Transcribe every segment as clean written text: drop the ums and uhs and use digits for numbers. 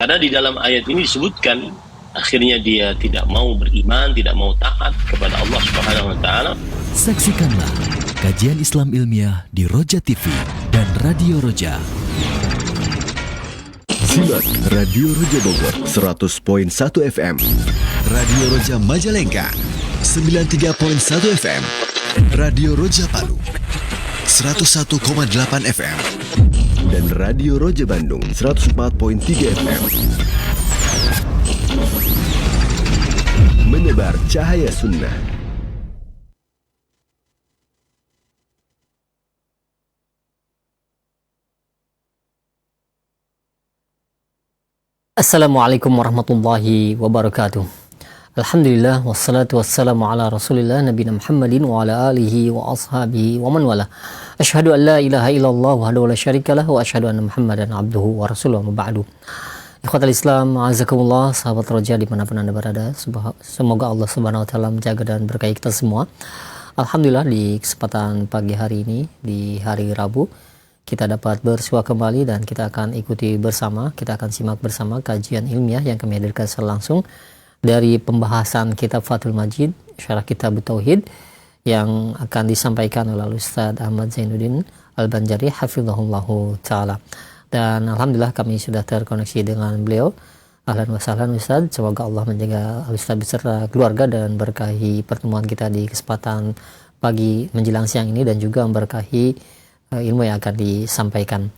Karena di dalam ayat ini disebutkan akhirnya dia tidak mau beriman, tidak mau taat kepada Allah Subhanahu wa taala. Saksikanlah kajian Islam ilmiah di Roja TV dan Radio Roja. Simak Radio Roja Bogor 100.1 FM, Radio Roja Majalengka 93.1 FM, Radio Roja Palu 101,8 FM, dan Radio Roja Bandung 104.3 FM. Menebar cahaya sunnah. Assalamualaikum warahmatullahi wabarakatuh. Alhamdulillah wassalatu wassalamu ala Rasulillah nabiyina Muhammadin wa ala alihi wa ashabihi wa man wala. Asyhadu an la ilaha illallah wahdahu la syarikalah wa asyhadu anna Muhammadan abduhu wa rasuluhu wa ba'du. Ikhwatal Islam, azakumullah, sahabat Roja dimanapun Anda berada, semoga Allah Subhanahu wa taala menjaga dan berkahi kita semua. Alhamdulillah di kesempatan pagi hari ini, di hari Rabu, kita dapat bersua kembali dan kita akan ikuti bersama, kita akan simak bersama kajian ilmiah yang kami hadirkan secara langsung dari pembahasan kitab Fathul Majid, syarah kitab Tauhid yang akan disampaikan oleh Ustaz Ahmad Zainuddin Al-Banjari hafizahullahu ta'ala. Dan alhamdulillah kami sudah terkoneksi dengan beliau. Ahlan wa sahlan Ustaz, semoga Allah menjaga Ustaz beserta keluarga dan berkahi pertemuan kita di kesempatan pagi menjelang siang ini dan juga memberkahi ilmu yang akan disampaikan.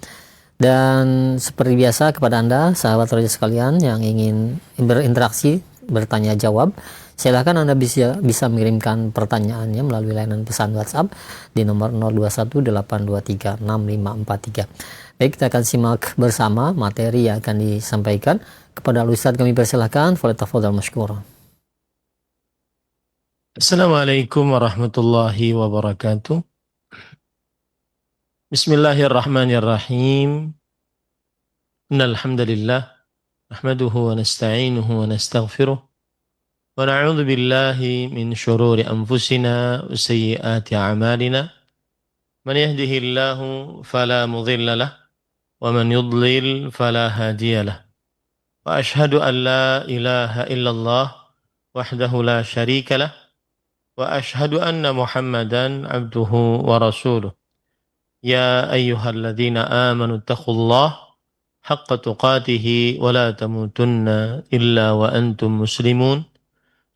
Dan seperti biasa kepada Anda sahabat Roja sekalian yang ingin berinteraksi, bertanya jawab, silakan Anda bisa mengirimkan pertanyaannya melalui layanan pesan WhatsApp di nomor 0218236543. Baik, kita akan simak bersama materi yang akan disampaikan. Kepada Ustaz kami persilakan, falyatafadhal mashkura. Assalamualaikum warahmatullahi wabarakatuh. Bismillahirrahmanirrahim. Innal hamdalillah nahmaduhu wa nasta'inuhu wa nastaghfiruh wa na'udzu billahi min shururi anfusina wa sayyiati a'malina. Man yahdihillahu fala mudilla lahu wa man yudlil fala hadiya lahu. Wa ashhadu an la ilaha illallah wahdahu la syarika lahu wa ashhadu anna Muhammadan abduhu wa rasuluh. يا أيها الذين آمنوا اتقوا الله حق تقاته ولا تموتن إلا وأنتم مسلمون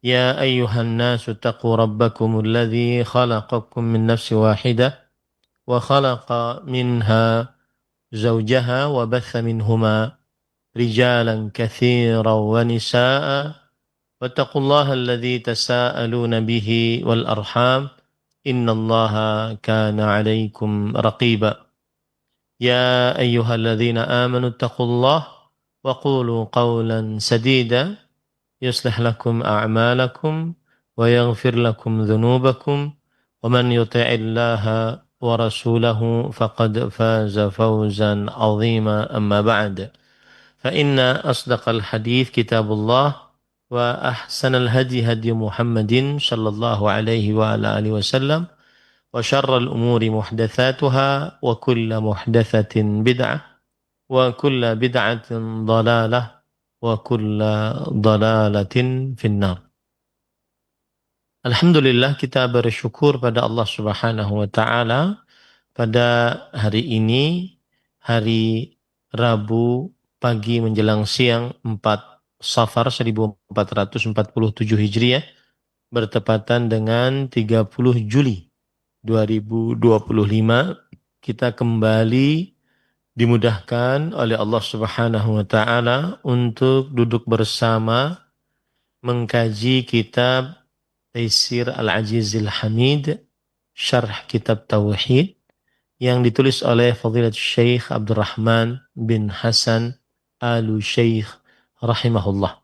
يا أيها الناس اتقوا ربكم الذي خلقكم من نفس واحدة وخلق منها زوجها وبث منهما رجالا كثيرا ونساء واتقوا الله الذي تساءلون به والأرحام إن الله كان عليكم رقيبا يا أيها الذين آمنوا اتقوا الله وقولوا قولا سديدا يصلح لكم أعمالكم ويغفر لكم ذنوبكم ومن يطع الله ورسوله فقد فاز فوزا عظيما أما بعد فإن أصدق الحديث كتاب الله وأحسن الهدي هدي محمد صلى الله عليه وعلى آله وسلم وشر الأمور محدثاتها وكل محدثة بدعة وكل بدعة ضلالة وكل ضلالة في النار. Alhamdulillah, kita bersyukur pada Allah Subhanahu wa taala pada hari ini, hari Rabu pagi menjelang siang 4 Safar 1447 Hijriah bertepatan dengan 30 Juli 2025, kita kembali dimudahkan oleh Allah Subhanahu wa taala untuk duduk bersama mengkaji kitab Taisir Al-Ajizil Hamid, syarah kitab Tauhid yang ditulis oleh Fadilat Syekh Abdurrahman bin Hasan Al-Syekh rahimahullah.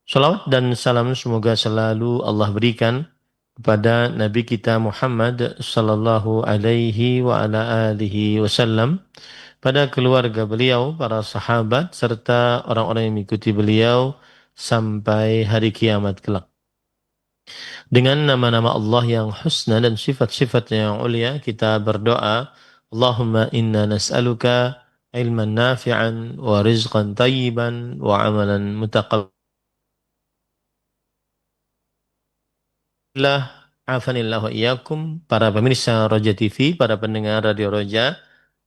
Salawat dan salam semoga selalu Allah berikan kepada Nabi kita Muhammad sallallahu alaihi wa ala alihi wasallam, pada keluarga beliau, para sahabat, serta orang-orang yang mengikuti beliau sampai hari kiamat kelak. Dengan nama-nama Allah yang husna dan sifat-sifatnya yang ulia, kita berdoa, Allahumma inna nas'aluka ilman nafi'an wa rizqan tayyiban wa amalan mutaqabbalan. Afanillahu iyyakum, para pemirsa Roja TV, para pendengar Radio Roja,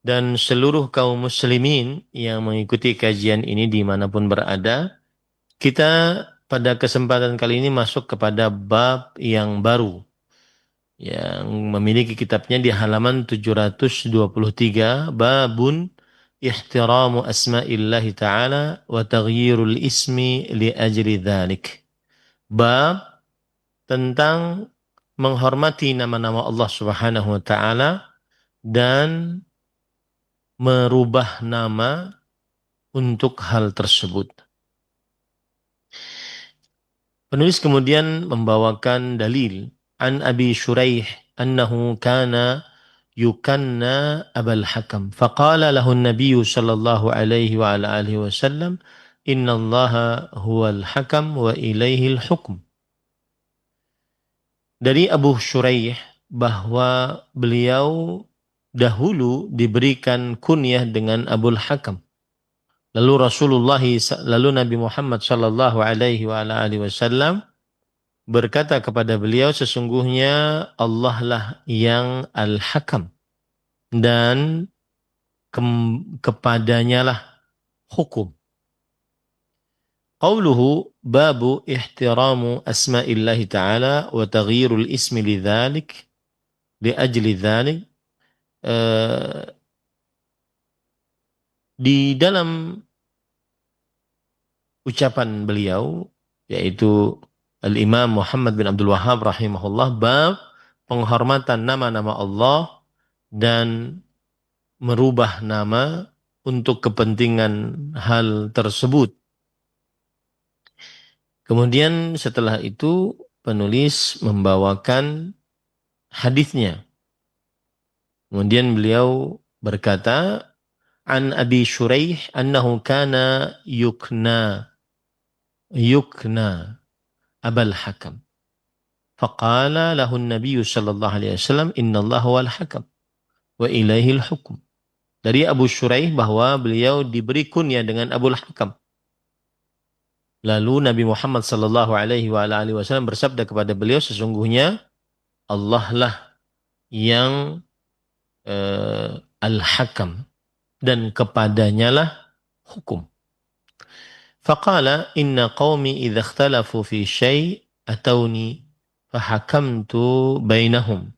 dan seluruh kaum muslimin yang mengikuti kajian ini dimanapun berada. Kita pada kesempatan kali ini masuk kepada bab yang baru, yang memiliki kitabnya di halaman 723, babun ihtiramu asma'illahi ta'ala wa taghyirul ismi li ajli dhalik. Bab tentang menghormati nama-nama Allah Subhanahu wa taala dan merubah nama untuk hal tersebut. Penulis kemudian membawakan dalil an Abi Shuraih annahu kana yukanna Abul Hakam faqala lahu an-nabiy sallallahu alaihi wa ala alihi wasallam innallaha huwal hakam wa ilaihi al-hukm. Dari Abu Shuraih bahwa beliau dahulu diberikan kunyah dengan Abul Hakam. Lalu Nabi Muhammad sallallahu alaihi wa ala alihi wasallam berkata kepada beliau, sesungguhnya Allah lah yang Al-Hakam dan kepadanya lah hukum. Qauluhu babu ihtiramu asma'illahi ta'ala wa taghyirul ismi lidzalik li ajli dzalik. Di dalam ucapan beliau, yaitu Al-Imam Muhammad bin Abdul Wahhab rahimahullah, bab penghormatan nama-nama Allah dan merubah nama untuk kepentingan hal tersebut. Kemudian setelah itu penulis membawakan hadisnya. Kemudian beliau berkata, an Abi Shuraih annahu kana yukna Abul Hakam. Faqala lahu an-nabiy sallallahu alaihi wasallam innallaha huwal hakam wa ilaihi al-hukm. Dari Abu Shuraih bahwa beliau diberi kunyah dengan Abul Hakam. Lalu Nabi Muhammad sallallahu alaihi wa alihi wasallam bersabda kepada beliau, sesungguhnya Allah lah yang Al-Hakam dan kepadanya lah hukum. Faqala inna qaumi idza ikhtalafu fi syai' atawni fahakamtu bainahum.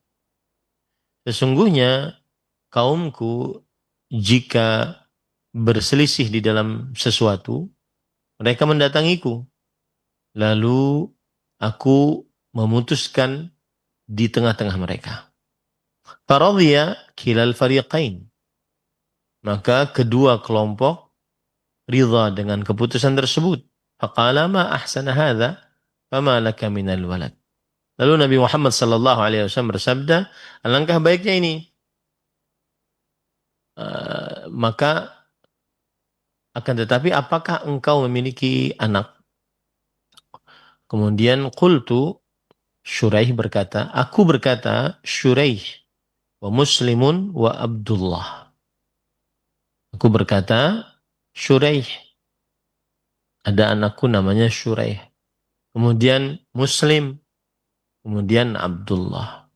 Sesungguhnya kaumku jika berselisih di dalam sesuatu, mereka mendatangiku, lalu aku memutuskan di tengah-tengah mereka. Faradhiya kilal fariqain. Maka kedua kelompok ridha dengan keputusan tersebut. Faqala ma ahsana hadza fama laka minal walad. Lalu Nabi Muhammad sallallahu alaihi wasallam bersabda, alangkah baiknya ini. Maka akan tetapi apakah engkau memiliki anak? Kemudian qultu, Shuraih berkata, aku berkata Shuraih wa Muslimun wa Abdullah. Aku berkata Shuraih, ada anakku namanya Shuraih. Kemudian Muslim, kemudian Abdullah.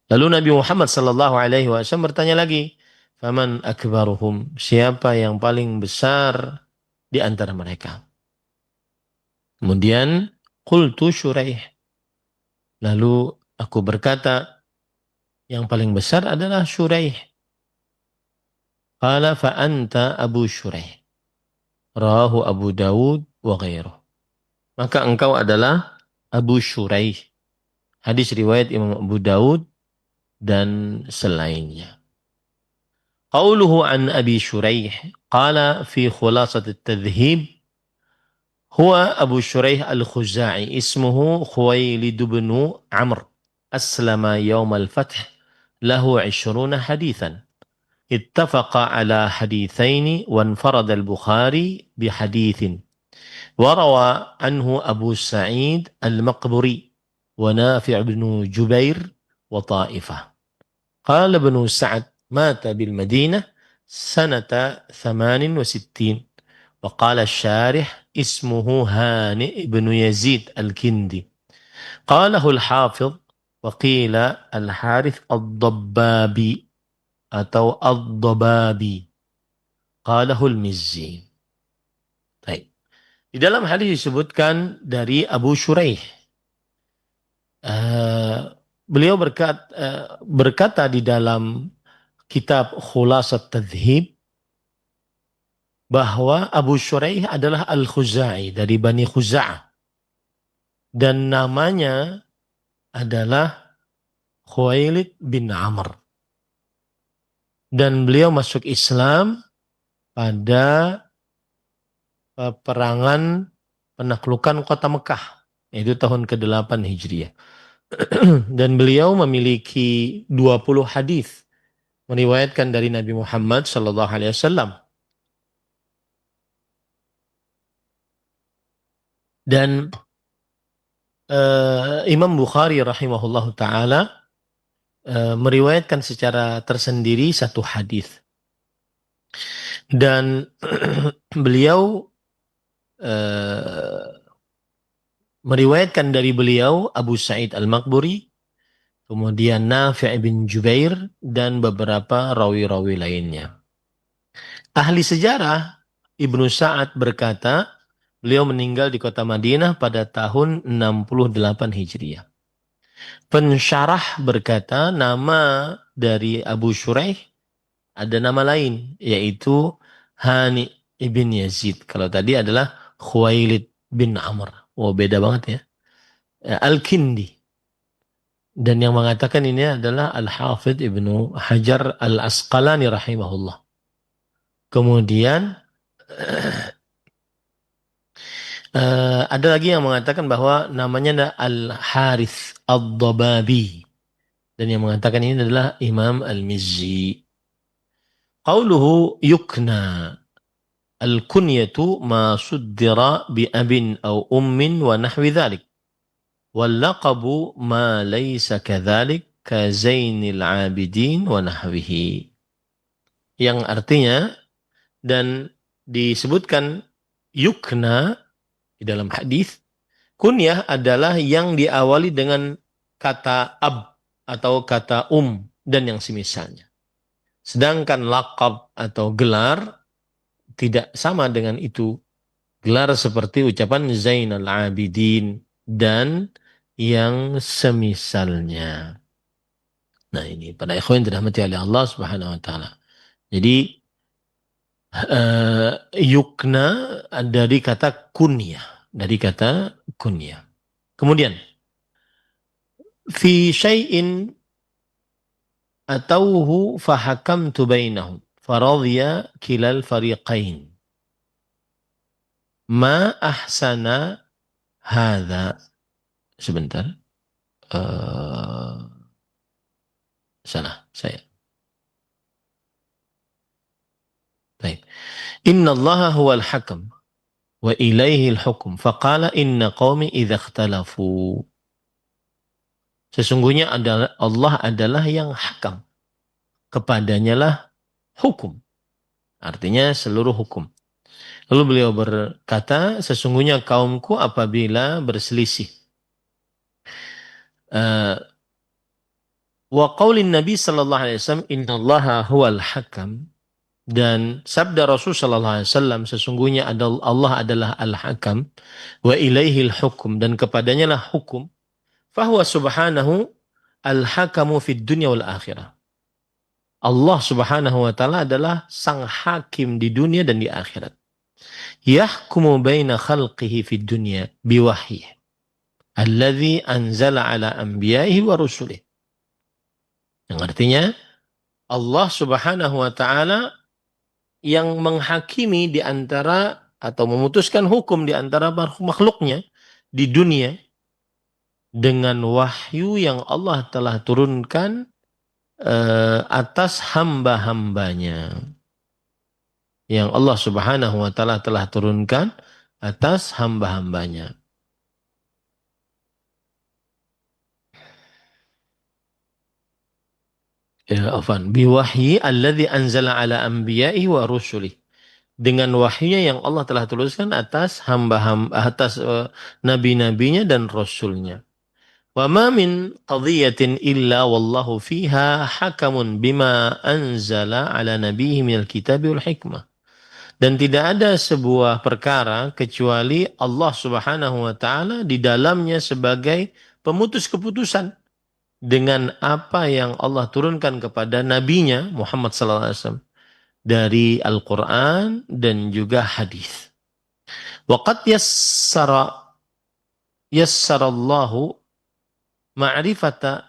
Lalu Nabi Muhammad sallallahu alaihi wasallam bertanya lagi, faman akbaruhum, siapa yang paling besar di antara mereka? Kemudian qultu Shuraih. Lalu aku berkata, yang paling besar adalah Shuraih. Qala fa anta Abu Shuraih. Rawahu Abu Dawud wa ghairuh. Maka engkau adalah Abu Shuraih. Hadis riwayat Imam Abu Dawud dan selainnya. Qauluhu an Abi Shuraih qala fi khulasat at-tadhhib huwa Abu Shuraih al-Khuzai ismuhu Khuwailid bin Amr aslama yawm al-fath lahu 20 hadithan ittafaqa ala hadithaini wa anfarada al-Bukhari bihadithin wa rawa anhu Abu Sa'id al-Maqburi wa Nafi' bin Jubair wa Ta'ifah. Qala ibn Sa'ad mata bil Madinah سنة 68. وقال الشارح اسمه هانئ بن يزيد الكندي. قاله الحافظ وقيل الحارث الضبابي atau الضبابي. قاله المزي. Baik. Di dalam hadis disebutkan dari Abu Shuraih. Beliau berkata di dalam kitab Khulasat Tadhib bahwa Abu Shuraih adalah Al-Khuzai dari Bani Khuza'ah. Dan namanya adalah Khuwailid bin Amr. Dan beliau masuk Islam pada peperangan penaklukan kota Mekah, yaitu tahun ke-8 Hijriah. Dan beliau memiliki 20 hadis meriwayatkan dari Nabi Muhammad SAW. Dan Imam Bukhari rahimahullahu ta'ala meriwayatkan secara tersendiri satu hadis. Dan beliau meriwayatkan dari beliau Abu Sa'id Al-Maqburi, kemudian Nafi' bin Jubair, dan beberapa rawi-rawi lainnya. Ahli sejarah Ibnu Sa'ad berkata, beliau meninggal di kota Madinah pada tahun 68 Hijriah. Pensyarah berkata, nama dari Abu Shuraih ada nama lain, yaitu Hani ibn Yazid. Kalau tadi adalah Khuwailid bin Amr. Oh, beda banget ya. Al-Kindi. Dan yang mengatakan ini adalah Al-Hafidh Ibnu Hajar Al-Asqalani rahimahullah. Kemudian ada lagi yang mengatakan bahwa namanya adalah Al-Harith Ad-Dababi. Dan yang mengatakan ini adalah Imam Al-Mizzi. Qauluhu yukna. Al-kunyatu ma suddira bi abin au ummin wa nahwi dhalik. Wal-laqabu ma laysa kadhalik ka Zainil Abidin wa nahwihi. Yang artinya, dan disebutkan yukna di dalam hadis, kunyah adalah yang diawali dengan kata ab atau kata dan yang semisalnya. Sedangkan laqab atau gelar tidak sama dengan itu. Gelar seperti ucapan Zainal Abidin dan yang semisalnya. Nah, ini pada ikhwan dirahmati oleh Allah Subhanahu wa taala. Jadi yukna dari kata kunyah, Kemudian fi syai'in atauhu fahakamtu bainahum faradhiya kilal fariqain ma ahsana hadza. Sebentar, salah saya. Baik. Inna Allah huwal hakam wa ilaihi al-hukm. Faqala inna qaumi idza ikhtalafu. Sesungguhnya adalah Allah adalah yang hakam. Kepadanya lah hukum. Artinya seluruh hukum. Lalu beliau berkata, sesungguhnya kaumku apabila berselisih. Wa qaulin Nabi sallallahu alaihi wasallam inna Allah huwal hakam. Dan sabda Rasul sallallahu alaihi wasallam, sesungguhnya Allah adalah al-hakam wa ilaihil hukum, dan kepadanya lah hukum. Fahuwa subhanahu al-hakamu fid dunya wal akhirah. Allah subhanahu wa ta'ala adalah sang hakim di dunia dan di akhirat. Yahkumu baina khalqihi fid dunya biwahyi alladhi anzala ala anbiya'ihi wa rusulih. Yang artinya Allah subhanahu wa ta'ala yang menghakimi di antara atau memutuskan hukum di antara makhluknya di dunia dengan wahyu yang Allah telah turunkan atas hamba-hambanya. Yang Allah subhanahu wa ta'ala telah turunkan atas hamba-hambanya. biwahyi alladzi anzala ala anbiya'i wa rusuli, dengan wahyunya yang Allah telah tuliskan atas atas nabi-nabinya dan rasulnya. Wa ma min qadhiyatin illa wallahu fiha hakamun bima anzala ala nabiyhi minal kitabi wal hikmah. Dan tidak ada sebuah perkara kecuali Allah Subhanahu wa taala di dalamnya sebagai pemutus keputusan dengan apa yang Allah turunkan kepada nabinya Muhammad sallallahu alaihi wasallam dari Al-Qur'an dan juga hadis. Wa qad yassarallahu ma'rifata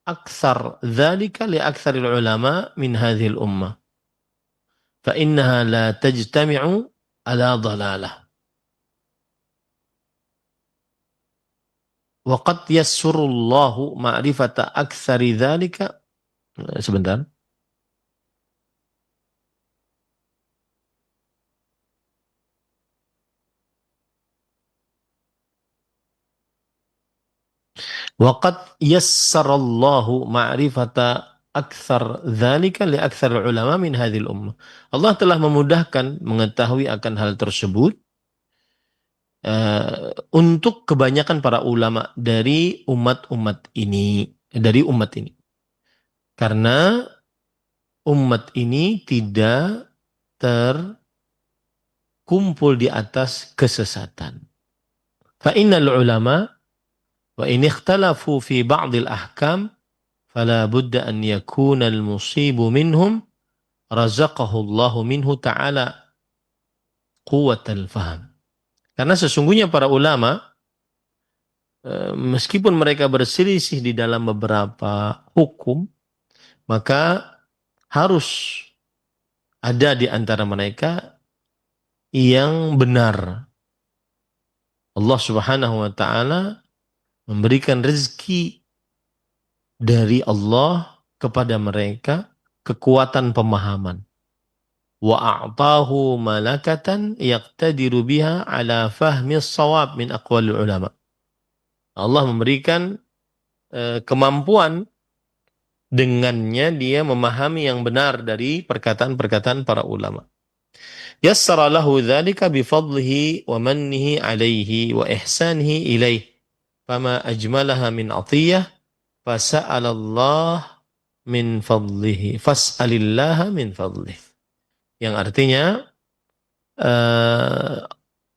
akthar dzalika li aktsaril ulama min hadhil ummah fa innaha la tajtami'u ala dhalalah. Wa qad yassurullahu ma'rifata aktsari dzalika, sebentar. Waqad yassarallahu ma'rifata akthar dzalika li aktsar ulama min hadhil ummah. Allah telah memudahkan mengetahui akan hal tersebut untuk kebanyakan para ulama dari umat ini. Karena umat ini tidak terkumpul di atas kesesatan. Fa innal ulama wa in ikhtalafu fi ba'dil ahkam fala budda an yakuna al-musibu minhum razaqahu Allahu minhu ta'ala quwwatal faham. Karena sesungguhnya para ulama meskipun mereka berselisih di dalam beberapa hukum, maka harus ada di antara mereka yang benar. Allah Subhanahu wa taala memberikan rezeki dari Allah kepada mereka kekuatan pemahaman. Wa a'tahu malakatan yaqtadiru biha ala fahmi as-shawab min aqwalil ulama. Allah memberikan kemampuan, dengannya dia memahami yang benar dari perkataan-perkataan para ulama. Yassara lahu dzalika bi fadlihi wa mannihi alaihi wa ihsanihi ilaihi. Fama ajmalaha min atiyah fasa'alallah min fadlihi fas'alillaha min fadlih. Yang artinya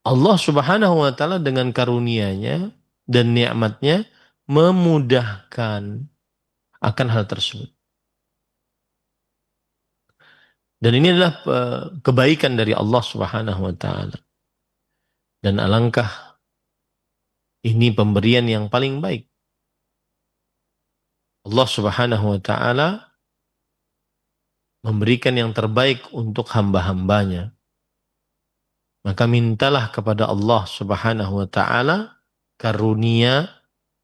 Allah Subhanahu wa taala dengan karunia-Nya dan nikmatnya memudahkan akan hal tersebut. Dan ini adalah kebaikan dari Allah Subhanahu wa taala. Dan alangkah ini pemberian yang paling baik. Allah Subhanahu wa taala memberikan yang terbaik untuk hamba-hambanya. Maka mintalah kepada Allah Subhanahu wa taala karunia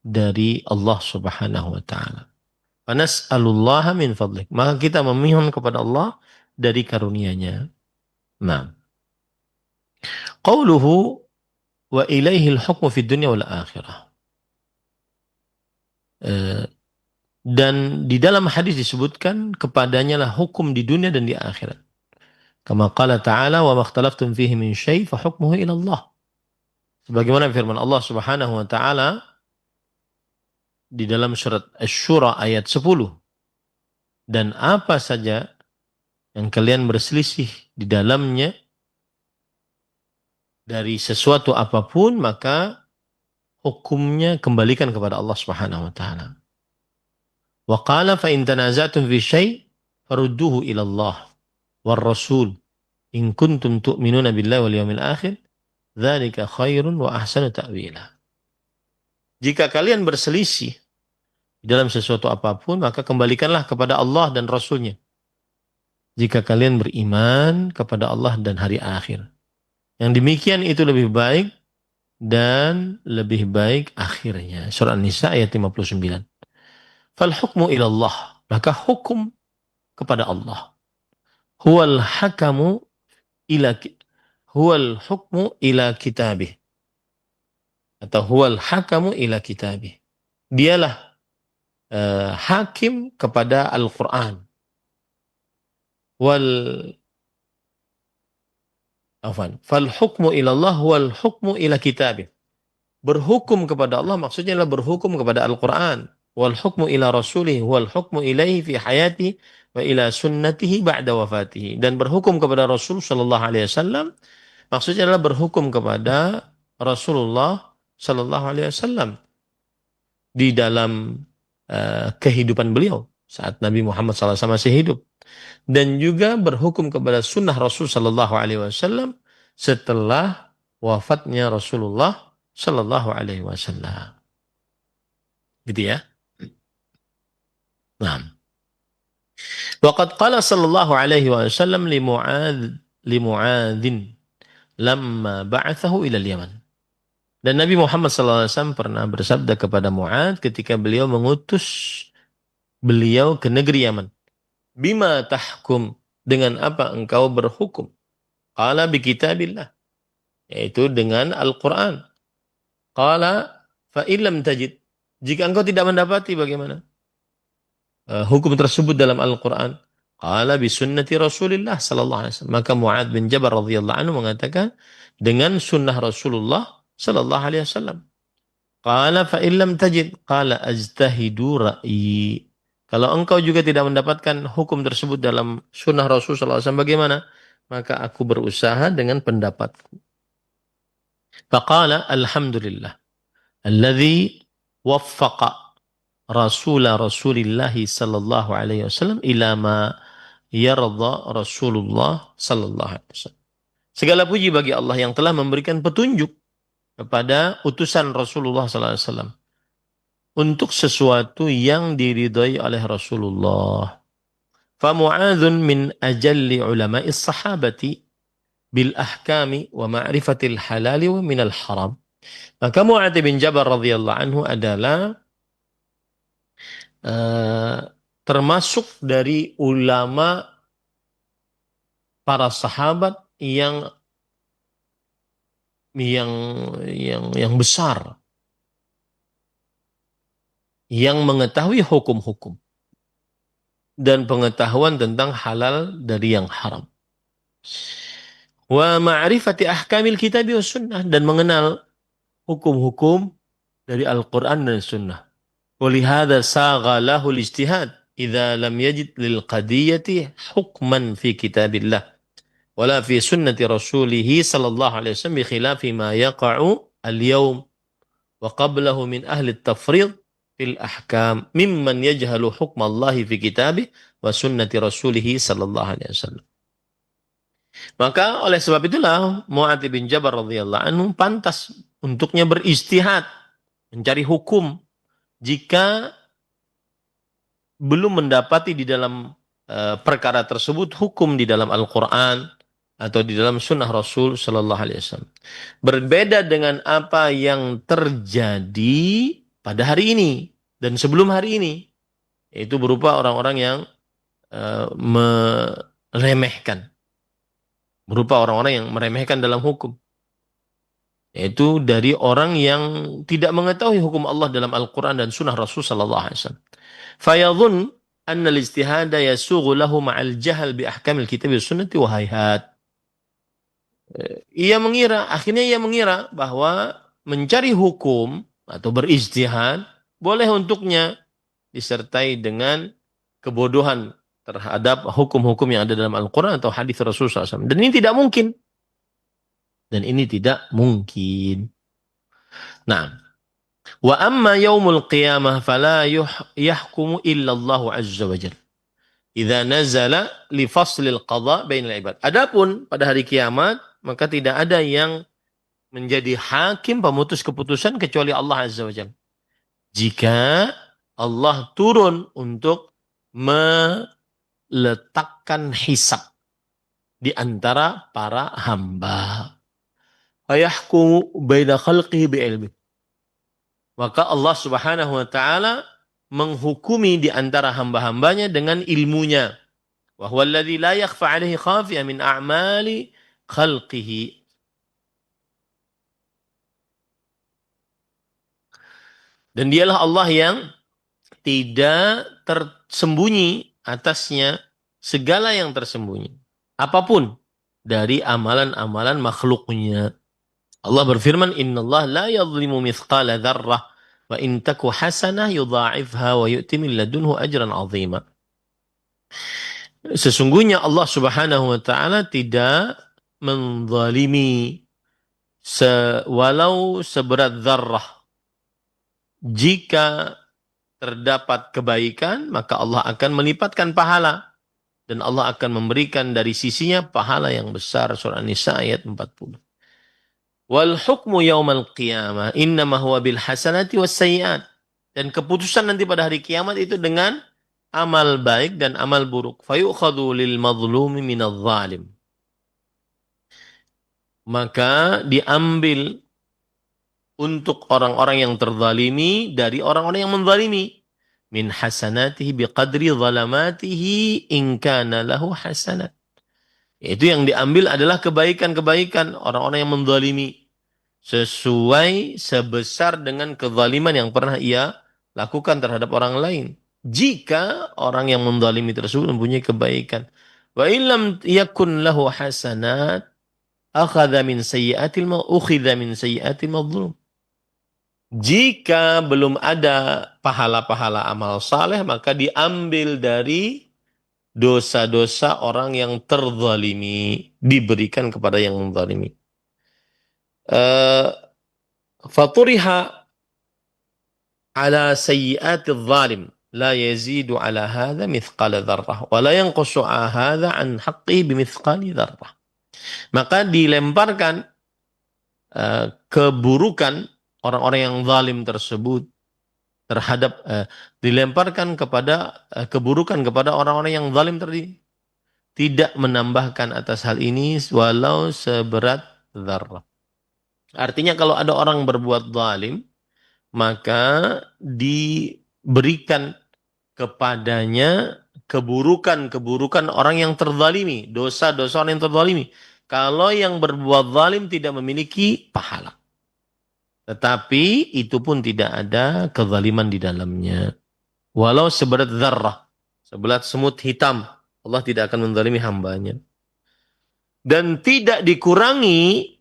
dari Allah Subhanahu wa taala. Fanas'alullaha min fadlik. Maka kita memohon kepada Allah dari karunia-Nya. Nah. Qauluhu wa ilaihil hukmu fid dunya wal akhirah. Dan di dalam hadis disebutkan kepadanya lah hukum di dunia dan di akhirat. Kama qala ta'ala wa makhtalaftum fihi min syai' fa hukmuhu ila Allah. Sebagaimana firman Allah Subhanahu wa taala di dalam surat Asy-Syura ayat 10. Dan apa saja yang kalian berselisih di dalamnya dari sesuatu apapun, maka hukumnya kembalikan kepada Allah Subhanahu wa taala. Wa qala fa in tanaza'tum fi syai' farudduhu ila Allah war rasul in kuntum tu'minuna billahi wal yawmil akhir dzalika khairun wa ahsanu ta'wila. Jika kalian berselisih dalam sesuatu apapun, maka kembalikanlah kepada Allah dan Rasulnya. Jika kalian beriman kepada Allah dan hari akhir. Yang demikian itu lebih baik dan lebih baik akhirnya. Surah An-Nisa ayat 59. Fal hukmu ila Allah. Maka hukum kepada Allah. Huwal hukmu ila kitabih. Atau huwal hakamu ila kitabih. Dialah hakim kepada Al-Quran. Fal hukmu ilallah wal hukmu ila kitabih. Berhukum kepada Allah maksudnya adalah berhukum kepada Al-Quran. Wal hukmu ila rasulih wal hukmu ilaihi fi hayati wa ila sunnatihi ba'da wafatihi. Dan berhukum kepada Rasul sallallahu alaihi wasallam maksudnya adalah berhukum kepada Rasulullah sallallahu alaihi wasallam di dalam kehidupan beliau saat Nabi Muhammad SAW masih hidup, dan juga berhukum kepada sunnah Rasul sallallahu alaihi wasallam setelah wafatnya Rasulullah sallallahu alaihi wasallam. Gitu ya. Nah. Waqad qala sallallahu alaihi wasallam li Mu'adzin lamma ba'athahu ila al-Yaman. Dan Nabi Muhammad SAW pernah bersabda kepada Mu'adz ketika beliau mengutus beliau ke negeri Yaman. Bima tahkum, dengan apa engkau berhukum? Qala bi kitabillah, yaitu dengan Al-Quran. Qala fa illam tajid, jika engkau tidak mendapati bagaimana hukum tersebut dalam Al-Quran? Qala bi sunnati Rasulillah sallallahu alaihi wasallam. Maka Mu'adz bin Jabal radhiyallahu anhu mengatakan dengan sunnah Rasulullah sallallahu alaihi wasallam. Qala fa illam tajid, qala ajtahidu ra'yi. Kalau engkau juga tidak mendapatkan hukum tersebut dalam sunnah Rasul sallallahu alaihi wasallam, bagaimana? Maka aku berusaha dengan pendapatku. Faqala alhamdulillah alladzi waffaqa Rasulillah sallallahu alaihi wasallam ila ma yarda Rasulullah sallallahu alaihi wasallam. Segala puji bagi Allah yang telah memberikan petunjuk kepada utusan Rasulullah sallallahu alaihi wasallam untuk sesuatu yang diridhai oleh Rasulullah. Fa Mu'adzun min ajalli ulama'is sahabati bil ahkami wa ma'rifatil halali wa minal haram. Maka Mu'adz bin Jabal radhiyallahu anhu adalah termasuk dari ulama para sahabat yang besar, yang mengetahui hukum-hukum dan pengetahuan tentang halal dari yang haram. Wa ma'rifati ahkamil kitab wa sunnah, dan mengenal hukum-hukum dari Al-Quran dan Sunnah. Walihada sagha lahu al-ijtihad idza lam yajid lil qadiyati hukman fi kitabillah wala fi sunnati rasulih sallallahu alaihi wasallam bi khilafi ma yaqa'u al-yawm wa qablahu min ahli at-tafrid fil ahkam mimman yajhalu hukma Allah fi kitabih wa sunnati rasulih sallallahu alaihi wasallam. Maka oleh sebab itulah Mu'adz bin Jabal radhiyallahu anhu pantas untuknya beristihad, mencari hukum jika belum mendapati di dalam perkara tersebut hukum di dalam Al-Quran atau di dalam sunnah Rasul Sallallahu Alaihi Wasallam. Berbeda dengan apa yang terjadi pada hari ini dan sebelum hari ini, yaitu berupa orang-orang yang meremehkan, berupa orang-orang yang meremehkan dalam hukum. Yaitu dari orang yang tidak mengetahui hukum Allah dalam Al-Quran dan Sunnah Rasul Sallallahu Alaihi Wasallam. Fayadhun anna al-ijtihada yasughu lahu ma'al jahal bi ahkamil kitab wa sunnati wa hayhat. Akhirnya ia mengira bahwa mencari hukum atau berijtihad boleh untuknya disertai dengan kebodohan terhadap hukum-hukum yang ada dalam Al-Quran atau hadis Rasul SAW. Dan ini tidak mungkin. Nah, wa amma yaumul qiyamah fala yahkumu illa Allah azza wa jalla idza nazala li faslil qada bainal ibad. Adapun pada hari kiamat maka tidak ada yang menjadi hakim pemutus keputusan kecuali Allah azza wa jalla. Jika Allah turun untuk meletakkan hisab di antara para hamba. Ayahkumu baina khalqihi bi'ilmi. Maka Allah Subhanahu wa taala menghukumi di antara hamba-hambanya dengan ilmunya. Wa huwa alladzi la yakhfa 'alaihi khafiya min a'mali khalqihi. Dan dialah Allah yang tidak tersembunyi atasnya segala yang tersembunyi. Apapun dari amalan-amalan makhluknya. Allah berfirman, "Innallaha la yadhlimu mithqala dzarrah wa in taku hasanah yudha'ifha wa yu'ti min ladunhu ajran 'azima." Sesungguhnya Allah Subhanahu wa taala tidak menzalimi walau seberat zarrah. Jika terdapat kebaikan, maka Allah akan melipatkan pahala dan Allah akan memberikan dari sisinya pahala yang besar. Surah An-Nisa ayat 40. Wal hukmu yaumal qiyamah innama huwa bil hasanati was sayyiat. Dan keputusan nanti pada hari kiamat itu dengan amal baik dan amal buruk. Fayukhadhu lil mazlumi minadh zalim. Maka diambil untuk orang-orang yang terzalimi dari orang-orang yang menzalimi. Min hasanatihi biqadri zalamatihi in kana lahu hasanat. Itu yang diambil adalah kebaikan-kebaikan orang-orang yang menzalimi. Sesuai sebesar dengan kezaliman yang pernah ia lakukan terhadap orang lain. Jika orang yang menzalimi tersebut mempunyai kebaikan. Wa illam yakun lahu hasanat akhadha min sayyi'atil ukhidha min sayyi'atil mazlum. Jika belum ada pahala-pahala amal saleh, maka diambil dari dosa-dosa orang yang terzalimi, diberikan kepada yang menzalimi. Faturiha ala sayyi'atil zalim la yazidu ala hadha mithqala dzarrah wa la yanqusu hadha an haqqihi bimithqali dzarrah. Maka dilemparkan keburukan orang-orang yang zalim tersebut terhadap dilemparkan kepada keburukan kepada orang-orang yang zalim tadi, tidak menambahkan atas hal ini walau seberat dzarrah. Artinya kalau ada orang berbuat zalim, maka diberikan kepadanya keburukan-keburukan orang yang terzalimi, dosa-dosa orang yang terzalimi. Kalau yang berbuat zalim tidak memiliki pahala. Tetapi itu pun tidak ada kezaliman di dalamnya. Walau seberat zarrah, seberat semut hitam, Allah tidak akan menzalimi hambanya. Dan tidak dikurangi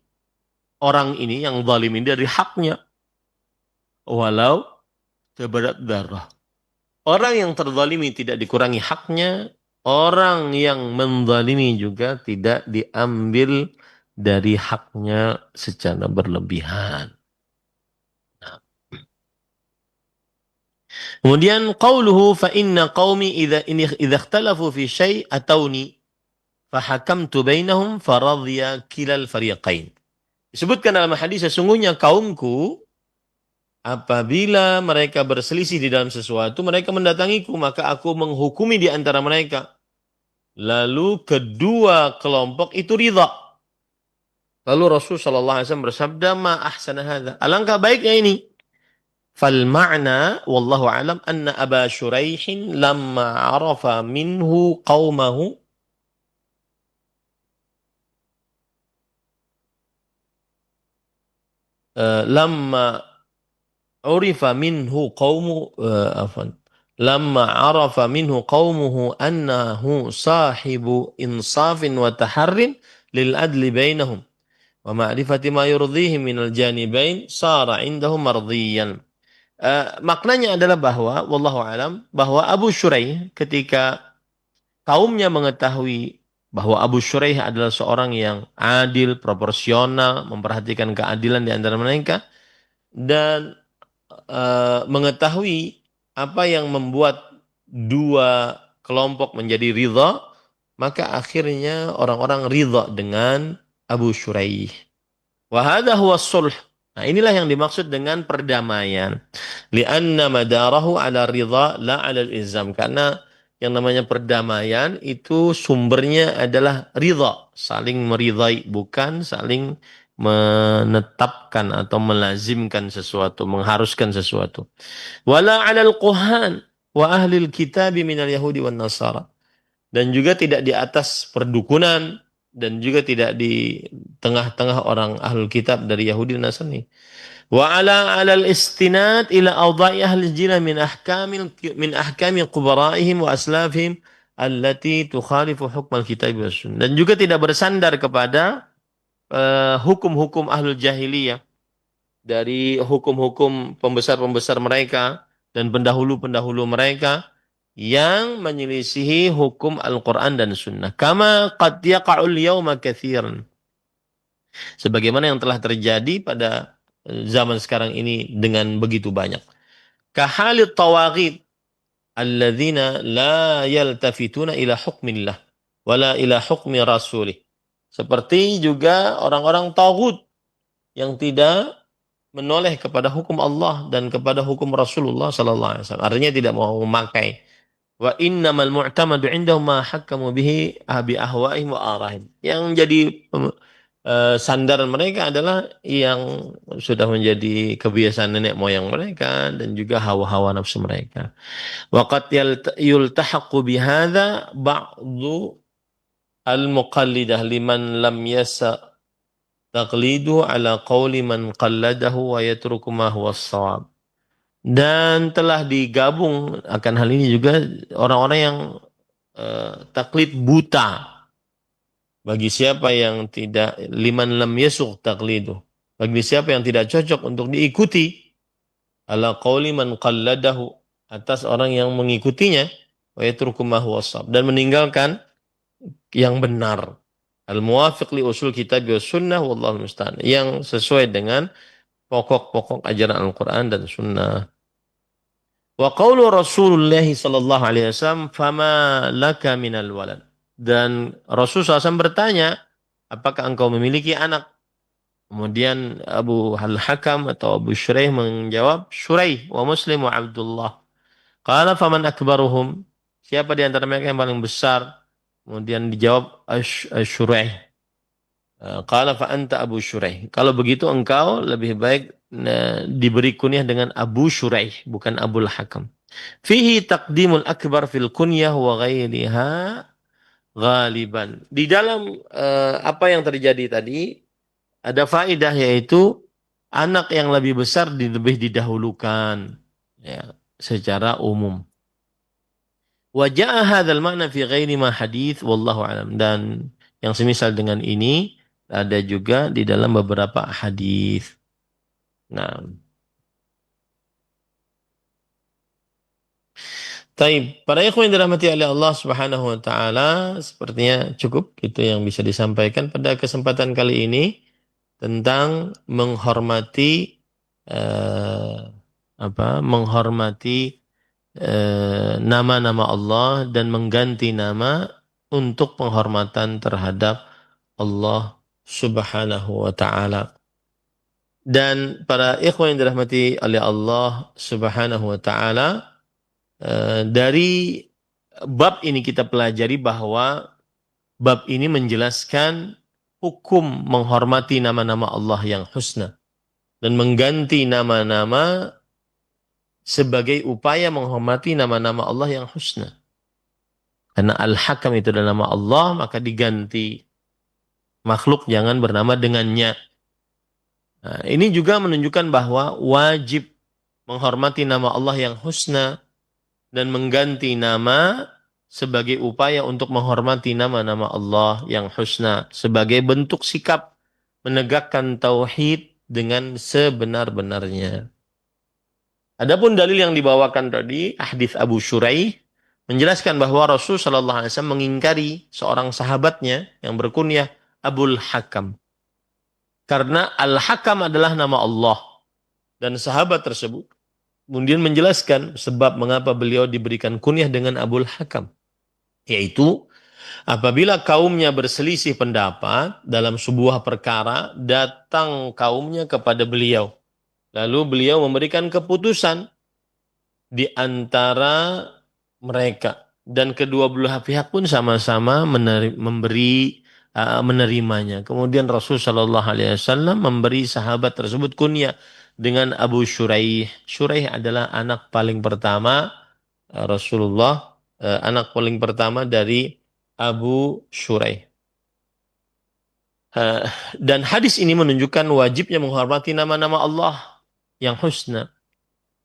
orang ini yang zalim ini dari haknya. Walau seberat zarrah. Orang yang terzalimi tidak dikurangi haknya, orang yang menzalimi juga tidak diambil dari haknya secara berlebihan. Kemudian qauluhu fa inna qaumi idza ikhtalafu fi syai' atawni fa hakamtu bainahum faradhiya kilal fariqain. Disebutkan dalam hadis, sesungguhnya kaumku apabila mereka berselisih di dalam sesuatu, mereka mendatangiku, maka aku menghukumi di antara mereka. Lalu kedua kelompok itu ridha. Lalu Rasul sallallahu alaihi wasallam bersabda, "Ma ahsana hadza." Alangkah baiknya ini. Fal ma'na wallahu alam anna Aba Shuraihin lamma arafa minhu qaumahu lamma urifa minhu lamma arafa minhu qaumuhu annahu sahibu insafin wa taharrin lil adli bainahum wa ma'rifati ma yurdihim minal janibain sara indahum mardiyan. Maknanya adalah bahwa wallahu alam, bahwa Abu Shuraih ketika kaumnya mengetahui bahwa Abu Shuraih adalah seorang yang adil, proporsional, memperhatikan keadilan di antara mereka, dan mengetahui apa yang membuat dua kelompok menjadi ridha, maka akhirnya orang-orang ridha dengan Abu Shuraih. Wa hadha huwa sulh. Nah, inilah yang dimaksud dengan perdamaian. Li'anna madarahu ala ridha la ala al-ilzam. Karena yang namanya perdamaian itu sumbernya adalah ridha, saling meridai, bukan saling menetapkan atau melazimkan sesuatu, mengharuskan sesuatu. Wala 'alal quhan wa ahlil kitab minal yahudi wan nasara. Dan juga tidak di atas perdukunan, dan juga tidak tengah-tengah orang ahlul kitab dari Yahudi dan Nasrani. Wa ala alal istinad ila awda'i ahli jina min ahkami qubara'ihim wa aslafihim allati tukhalifu hukmal kitab wa sunnah. Dan juga tidak bersandar kepada hukum-hukum ahlul jahiliyah, dari hukum-hukum pembesar-pembesar mereka dan pendahulu-pendahulu mereka yang menyelisihi hukum Al-Quran dan Sunnah. Kama qad yaqa'ul yawma katsiran. Sebagaimana yang telah terjadi pada zaman sekarang ini dengan begitu banyak. Kahalit tawaghid alladzina la yaltafituna ila hukmillah wala ila hukmi rasulih. Seperti juga orang-orang taghut yang tidak menoleh kepada hukum Allah dan kepada hukum Rasulullah sallallahu alaihi wasallam. Artinya tidak mau memakai. Wa innamal mu'tamadu indahum ma hakamu bihi bi ahwa'ihim wa arahim. Yang jadi sandaran mereka adalah yang sudah menjadi kebiasaan nenek moyang mereka dan juga hawa-hawa nafsu mereka. Wa qad yultahaqu bihadza ba'du al-muqallidah liman lam yasa taqlidu ala qawli man qalladahu wa yatruku ma huwa as-shawab. Dan telah digabung akan hal ini juga orang-orang yang taklid buta. Bagi siapa yang tidak, liman lam yasugh taqlidu, bagi siapa yang tidak cocok untuk diikuti, ala qawli man qalladahu, atas orang yang mengikutinya, wa yatruku ma huwa as-shawab, dan meninggalkan yang benar. Al-muwafiq li usul kitab wa sunnah wallahu musta'an, yang sesuai dengan pokok-pokok ajaran Al-Quran dan sunnah. Wa qawlu Rasulullah sallallahu alaihi wasallam fama laka minal walad. Dan Rasulullah SAW bertanya, apakah engkau memiliki anak? Kemudian Abu Al-Hakam atau Abu Shuraih menjawab, Shuraih wa Muslim wa Abdullah. Qala faman akbaruhum, siapa di antara mereka yang paling besar? Kemudian dijawab Shuraih. Qala fa anta Abu Shuraih. Kalau begitu engkau lebih baik diberi kunyah dengan Abu Shuraih, bukan Abu Al-Hakam. Fihi taqdimul akbar fil kunyah wa ghairiha ghaliban. Di dalam apa yang terjadi tadi ada faedah, yaitu anak yang lebih besar lebih didahulukan ya, secara umum. Wa jaa hadzal ma'na fi ghairi ma hadits wallahu alam. Dan yang semisal dengan ini ada juga di dalam beberapa hadis. Nah, Taib, para ikhwan yang dirahmati oleh Allah Subhanahu wa taala, sepertinya cukup itu yang bisa disampaikan pada kesempatan kali ini tentang menghormati menghormati nama-nama Allah dan mengganti nama untuk penghormatan terhadap Allah Subhanahu wa taala. Dan para ikhwan yang dirahmati oleh Allah Subhanahu wa taala, dari bab ini kita pelajari bahwa bab ini menjelaskan hukum menghormati nama-nama Allah yang husna dan mengganti nama-nama sebagai upaya menghormati nama-nama Allah yang husna. Karena Al-Hakam itu adalah nama Allah, maka diganti. Makhluk jangan bernama dengannya. Nah, ini juga menunjukkan bahwa wajib menghormati nama Allah yang husna dan mengganti nama sebagai upaya untuk menghormati nama-nama Allah yang husna sebagai bentuk sikap menegakkan tauhid dengan sebenar-benarnya. Adapun dalil yang dibawakan tadi, hadis Abu Shuraih, menjelaskan bahwa Rasul sallallahu alaihi wasallam mengingkari seorang sahabatnya yang berkunyah Abul Hakam. Karena Al-Hakam adalah nama Allah, dan sahabat tersebut kemudian menjelaskan sebab mengapa beliau diberikan kunyah dengan Abul Hakam. Yaitu apabila kaumnya berselisih pendapat dalam sebuah perkara, datang kaumnya kepada beliau. Lalu beliau memberikan keputusan di antara mereka. Dan kedua belah pihak pun sama-sama menerimanya. Kemudian Rasul Shallallahu Alaihi Wasallam memberi sahabat tersebut kunyah dengan Abu Shuraih. Shuraih adalah anak paling pertama Rasulullah, anak paling pertama dari Abu Shuraih. Dan hadis ini menunjukkan wajibnya menghormati nama-nama Allah yang husna.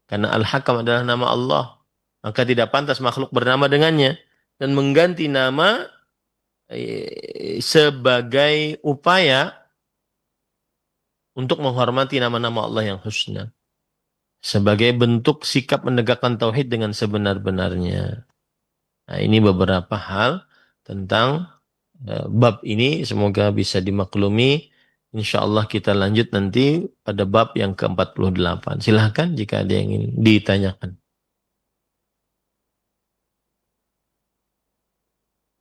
Karena Al-Hakam adalah nama Allah. Maka tidak pantas makhluk bernama dengannya. Dan mengganti nama sebagai upaya untuk menghormati nama-nama Allah yang husna. Sebagai bentuk sikap menegakkan tauhid dengan sebenar-benarnya. Nah, ini beberapa hal tentang bab ini. Semoga bisa dimaklumi. Insya Allah kita lanjut nanti pada bab yang ke-48. Silahkan jika ada yang ingin ditanyakan.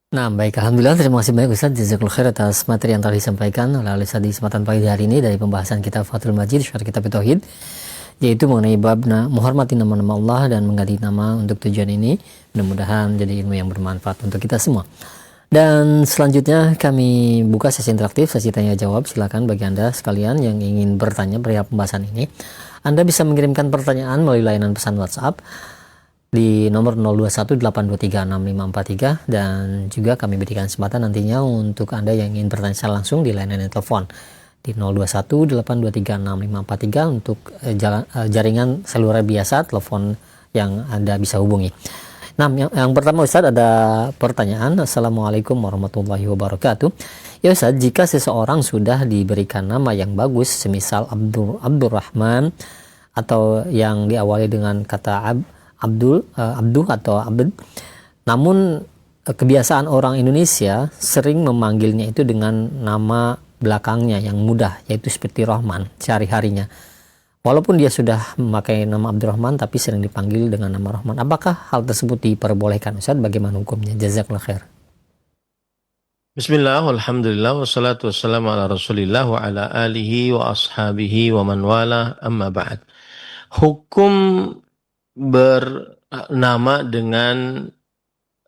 Nah, baik. Alhamdulillah, terima kasih banyak Ustaz. Jazakallahu khair atas materi yang telah disampaikan oleh Ustaz di kesempatan pagi hari ini dari pembahasan kitab Fathul Majid, syarah kitab Tauhid, yaitu mengenai bab menghormati nama-nama Allah dan mengganti nama untuk tujuan ini. Mudah-mudahan jadi ilmu yang bermanfaat untuk kita semua. Dan selanjutnya kami buka sesi interaktif, sesi tanya jawab. Silakan bagi Anda sekalian yang ingin bertanya perihal pembahasan ini, Anda bisa mengirimkan pertanyaan melalui layanan pesan WhatsApp di nomor 0218236543, dan juga kami berikan kesempatan nantinya untuk Anda yang ingin bertanya secara langsung di layanan telepon di 0218236543 untuk jaringan seluler biasa telepon yang Anda bisa hubungi. Nah, yang pertama Ustaz, ada pertanyaan. Assalamualaikum warahmatullahi wabarakatuh. Ya Ustaz, jika seseorang sudah diberikan nama yang bagus, semisal Abdurrahman, atau yang diawali dengan kata Abdul atau Abd, namun kebiasaan orang Indonesia sering memanggilnya itu dengan nama belakangnya yang mudah, yaitu seperti Rahman sehari-harinya. Walaupun dia sudah memakai nama Abdurrahman, tapi sering dipanggil dengan nama Rahman. Apakah hal tersebut diperbolehkan Ustaz? Bagaimana hukumnya? Jazakallahu khair. Bismillah, alhamdulillah, wassalatu wassalamu ala rasulillah wa ala alihi wa ashabihi wa man wala, amma ba'd. Hukum bernama dengan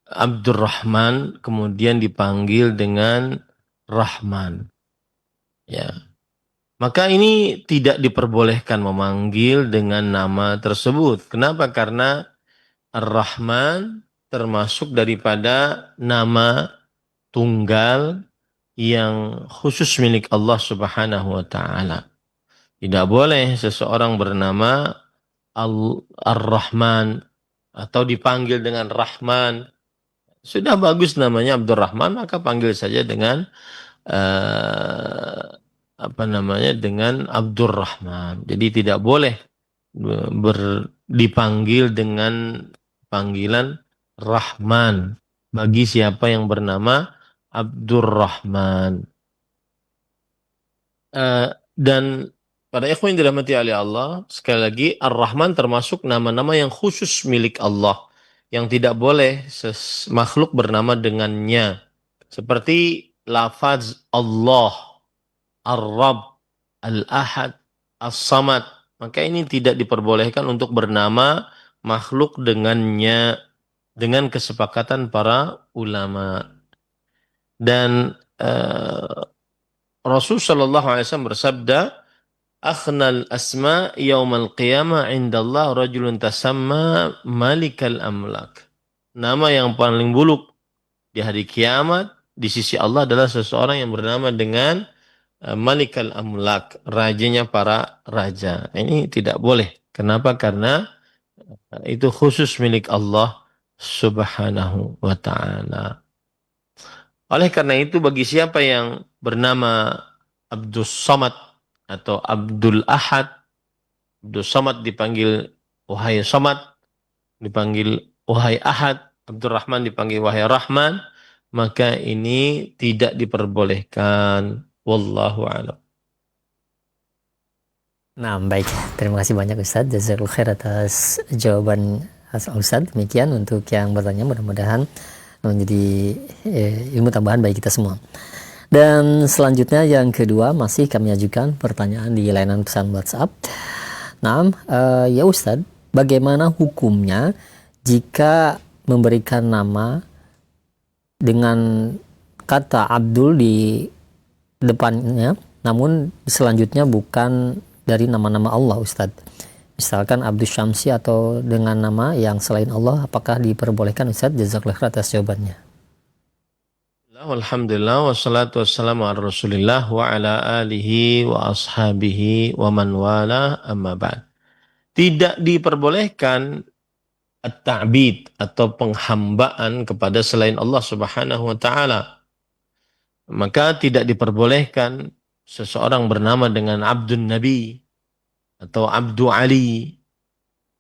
Abdurrahman kemudian dipanggil dengan Rahman, ya, maka ini tidak diperbolehkan memanggil dengan nama tersebut. Kenapa? Karena Ar-Rahman termasuk daripada nama tunggal yang khusus milik Allah Subhanahu wa taala. Tidak boleh seseorang bernama Ar-Rahman atau dipanggil dengan Rahman. Sudah bagus namanya Abdurrahman, maka panggil saja dengan dengan Abdurrahman. Jadi tidak boleh dipanggil dengan panggilan Rahman bagi siapa yang bernama Abdurrahman. Dan pada ikhwan yang dirahmati oleh Allah, sekali lagi Ar-Rahman termasuk nama-nama yang khusus milik Allah, yang tidak boleh makhluk bernama dengannya. Seperti lafaz Allah, Ar-Rabb, Al-Ahad, As-Samad. Maka ini tidak diperbolehkan untuk bernama makhluk dengannya, dengan kesepakatan para ulama. Dan Rasul sallallahu alaihi wasallam bersabda, "Akhnal asma yaumal qiyamah indallah rajulun tasamma malikal amlak." Nama yang paling buluk di hari kiamat di sisi Allah adalah seseorang yang bernama dengan malikal amlak, rajanya para raja. Ini tidak boleh. Kenapa? Karena itu khusus milik Allah Subhanahu wa ta'ala. Oleh karena itu, bagi siapa yang bernama Abdul Samad atau Abdul Ahad, Abdul Samad dipanggil wahai Samad, dipanggil wahai Ahad, Abdurrahman dipanggil wahai Rahman, maka ini tidak diperbolehkan. Wallahu a'lam. Nah, baik. Terima kasih banyak Ustaz. Jazakallahu khair atas jawaban Ustaz. Demikian untuk yang bertanya, mudah-mudahan menjadi ilmu tambahan bagi kita semua. Dan selanjutnya yang kedua, masih kami ajukan pertanyaan di layanan pesan WhatsApp. Nah, ya Ustaz, bagaimana hukumnya jika memberikan nama dengan kata Abdul di depannya, namun selanjutnya bukan dari nama-nama Allah Ustaz? Misalkan Abdul Syamsi atau dengan nama yang selain Allah, apakah diperbolehkan Ustaz? Jazakallahu khairan atas jawabannya. Alhamdulillah wassalatu wassalamu ala Rasulillah wa ala alihi wa ashabihi wa man wala amma ba'd. Tidak diperbolehkan at-ta'bid atau penghambaan kepada selain Allah Subhanahu wa taala. Maka tidak diperbolehkan seseorang bernama dengan Abdun Nabi atau Abdu Ali,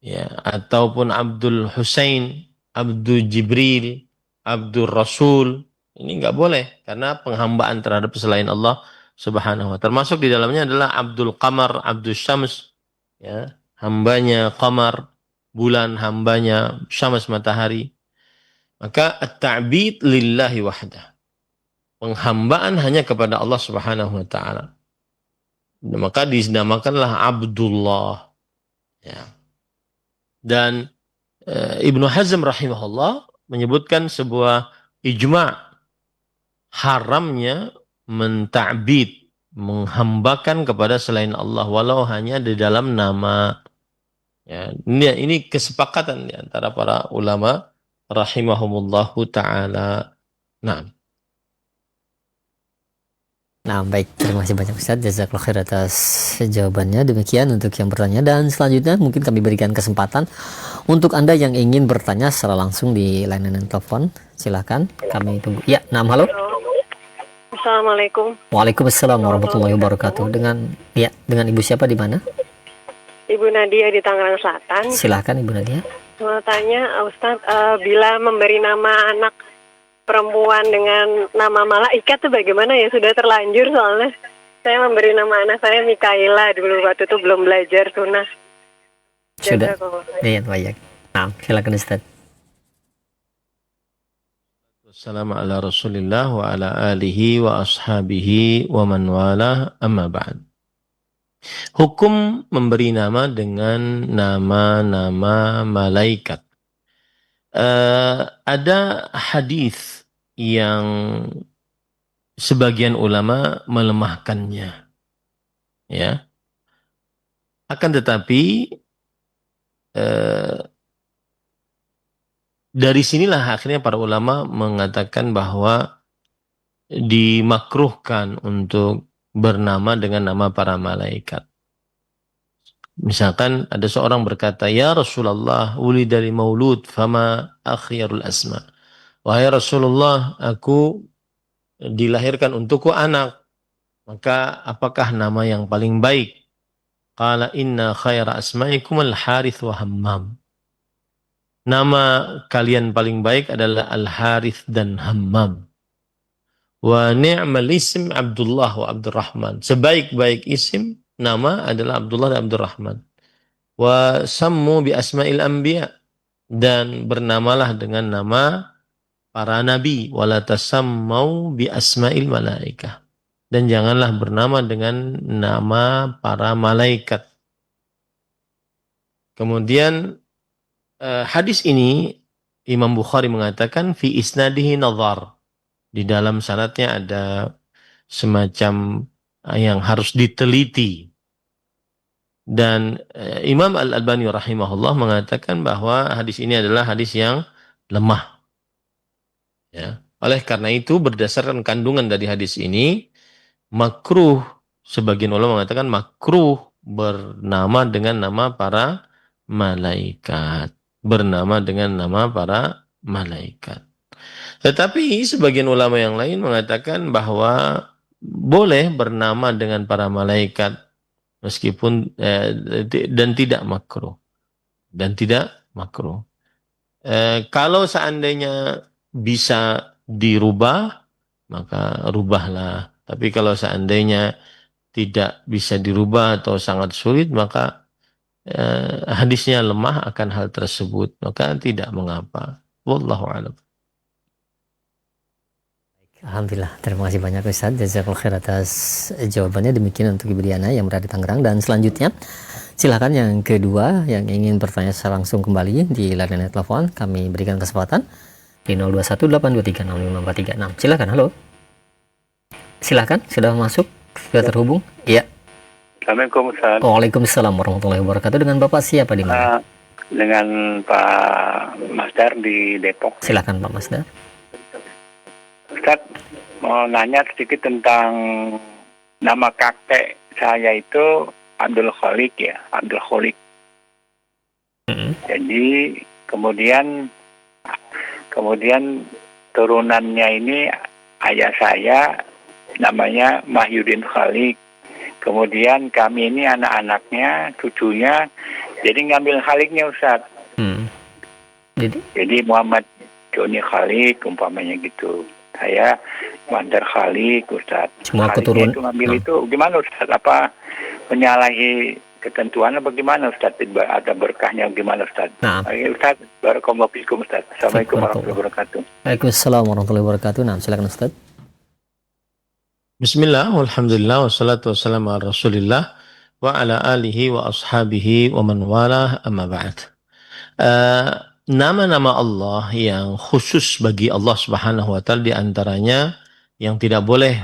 ya, ataupun Abdul Husain, Abdul Jibril, Abdul Rasul. Ini nggak boleh karena penghambaan terhadap selain Allah Subhanahu wa taala. Termasuk di dalamnya adalah Abdul Qamar, Abdul Syams, ya, hambanya Qamar, bulan, hambanya Syams, matahari. Maka at-ta'bid lillahi wahdah. Penghambaan hanya kepada Allah Subhanahu wa taala. Maka dinamakanlah Abdullah, ya. Dan Ibnu Hazm rahimahullah menyebutkan sebuah ijma' haramnya menta'bid, menghambakan kepada selain Allah walau hanya di dalam nama. Ya, ini kesepakatan di antara para ulama rahimahumullahu taala. Nah, baik, terima kasih banyak Ustaz. Jazakallahu khair atas jawabannya. Demikian untuk yang bertanya, dan selanjutnya mungkin kami berikan kesempatan untuk Anda yang ingin bertanya secara langsung di layanan telepon. Silakan, kami tunggu. Ya, halo. Assalamualaikum. Waalaikumsalam warahmatullahi wabarakatuh. Dengan Ibu siapa, di mana? Ibu Nadia di Tangerang Selatan. Silakan Ibu Nadia. Mau tanya Ustaz, bila memberi nama anak perempuan dengan nama malaikat itu bagaimana ya? Sudah terlanjur soalnya. Saya memberi nama anak saya Mikaela dulu, waktu itu belum belajar sunnah. Sudah. Iya, baik. Nah, silakan Ustaz. Wassalamu ala Rasulillah wa ala alihi wa ashabihi wa man wala amma ba'd. Hukum memberi nama dengan nama-nama malaikat. Ada hadis yang sebagian ulama melemahkannya, ya. Akan tetapi dari sinilah akhirnya para ulama mengatakan bahwa dimakruhkan untuk bernama dengan nama para malaikat. Misalkan ada seorang berkata, "Ya Rasulullah, wulida li maulud, fama akhyarul asma." Wahai Rasulullah, aku dilahirkan untukku anak, maka apakah nama yang paling baik? Qala inna khaira asma'ikum al-Harith wa Hammam. Nama kalian paling baik adalah Al-Harith dan Hammam. Wa ni'mal ism Abdullah wa Abdurrahman. Sebaik-baik isim nama adalah Abdullah dan Abdurrahman. Wa sammu bi asma'il anbiya. Dan bernamalah dengan nama para nabi. Wa la tasammau bi asma'il malaikah. Dan janganlah bernama dengan nama para malaikat. Kemudian hadis ini Imam Bukhari mengatakan fi isnadihi nazar. Di dalam sanadnya ada semacam yang harus diteliti. Dan Imam Al-Albani rahimahullah mengatakan bahwa hadis ini adalah hadis yang lemah. Ya. Oleh karena itu berdasarkan kandungan dari hadis ini, makruh, sebagian ulama mengatakan makruh bernama dengan nama para malaikat. Bernama dengan nama para malaikat. Tetapi sebagian ulama yang lain mengatakan bahwa boleh bernama dengan para malaikat meskipun dan tidak makruh. Dan tidak makruh. Kalau seandainya bisa dirubah, maka rubahlah. Tapi kalau seandainya tidak bisa dirubah atau sangat sulit, maka hadisnya lemah akan hal tersebut. Maka tidak mengapa. Wallahu a'lam. Alhamdulillah, terima kasih banyak Ustaz. Jazakallahu khair atas jawabannya. Demikian untuk Ibu Diana yang berada di Tangerang. Dan selanjutnya silakan yang kedua yang ingin bertanya secara langsung kembali di layanan telepon, kami berikan kesempatan di 0218236543. Silakan. Halo. Silakan, sudah masuk, sudah terhubung? Iya. Assalamualaikum Ustaz. Waalaikumsalam warahmatullahi wabarakatuh. Dengan Bapak siapa di mana? Dengan Pak Masdar di Depok. Silakan Pak Masdar. Ustaz, mau nanya sedikit tentang nama kakek saya itu Abdul Khalik ya, Abdul Khalik. Jadi kemudian turunannya ini ayah saya namanya Mahyudin Khalik. Kemudian kami ini anak-anaknya, cucunya, jadi ngambil Khaliknya Ustaz. Jadi Muhammad Joni Khalik umpamanya gitu. Saya Mandar Khalik Ustaz. Semua Khaliknya keturunan. itu ngambil itu gimana Ustaz? Apa menyalahi ketentuan apa gimana Ustaz? Ada berkahnya gimana Ustaz? Nah. Ustaz, barakallahu fikum Ustaz. Assalamualaikum warahmatullahi wabarakatuh. Waalaikumsalam warahmatullahi wabarakatuh. Nah, silakan Ustaz. Bismillah, walhamdulillah, wassalatu wassalamu ala rasulillah wa ala alihi wa ashabihi wa man walah amma ba'd. Nama-nama Allah yang khusus bagi Allah Subhanahu wa taala, di antaranya yang tidak boleh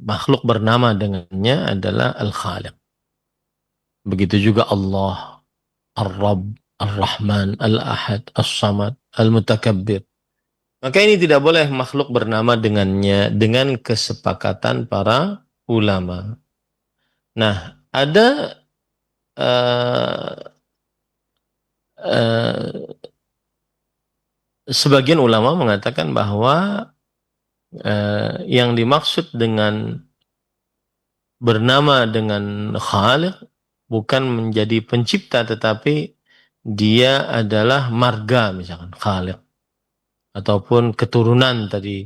makhluk bernama dengannya adalah Al-Khaliq. Begitu juga Allah, Ar-Rabb, Ar-Rahman, Al-Ahad, As-Samad, Al-Mutakabbir. Maka ini tidak boleh makhluk bernama dengannya dengan kesepakatan para ulama. Nah, ada sebagian ulama mengatakan bahwa yang dimaksud dengan bernama dengan Khaliq bukan menjadi pencipta, tetapi dia adalah marga, misalkan Khaliq ataupun keturunan tadi.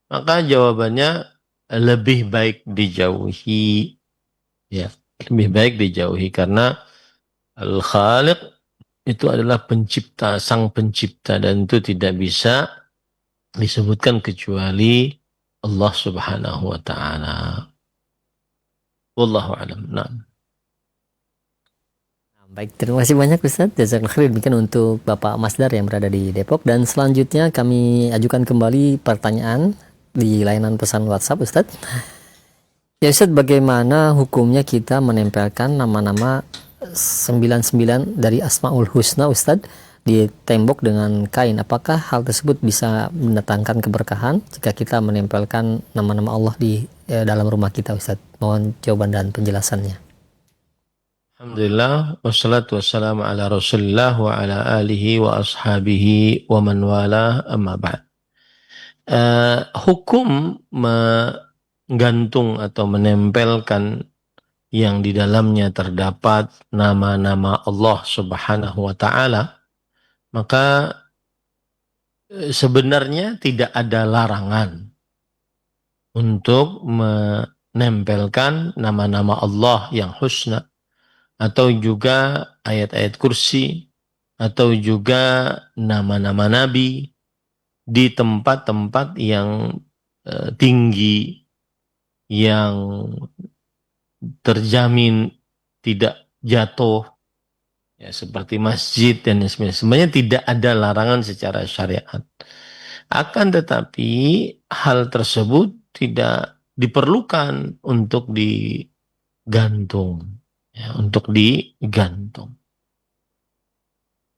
Maka jawabannya lebih baik dijauhi, ya, lebih baik dijauhi, karena Al-Khaliq itu adalah pencipta, sang pencipta, dan itu tidak bisa disebutkan kecuali Allah Subhanahu wa taala. Wallahu a'lam. Nah. Baik, terima kasih banyak Ustaz. Jazakallahu khairan demikian untuk Bapak Masdar yang berada di Depok. Dan selanjutnya kami ajukan kembali pertanyaan di layanan pesan WhatsApp Ustaz. Ya Ustaz, bagaimana hukumnya kita menempelkan nama-nama 99 dari Asmaul Husna Ustaz di tembok dengan kain? Apakah hal tersebut bisa mendatangkan keberkahan jika kita menempelkan nama-nama Allah di dalam rumah kita Ustaz? Mohon jawaban dan penjelasannya. Alhamdulillah, wassalatu wassalamu ala rasulillah wa ala alihi wa ashabihi wa man wala, amma ba'd. Hukum menggantung atau menempelkan yang di dalamnya terdapat nama-nama Allah Subhanahu wa taala, maka sebenarnya tidak ada larangan untuk menempelkan nama-nama Allah yang husna, atau juga ayat-ayat kursi, atau juga nama-nama nabi di tempat-tempat yang tinggi, yang terjamin tidak jatuh, ya, seperti masjid dan sebagainya. Sebenarnya tidak ada larangan secara syariat. Akan tetapi hal tersebut tidak diperlukan untuk digantung, ya, untuk digantung.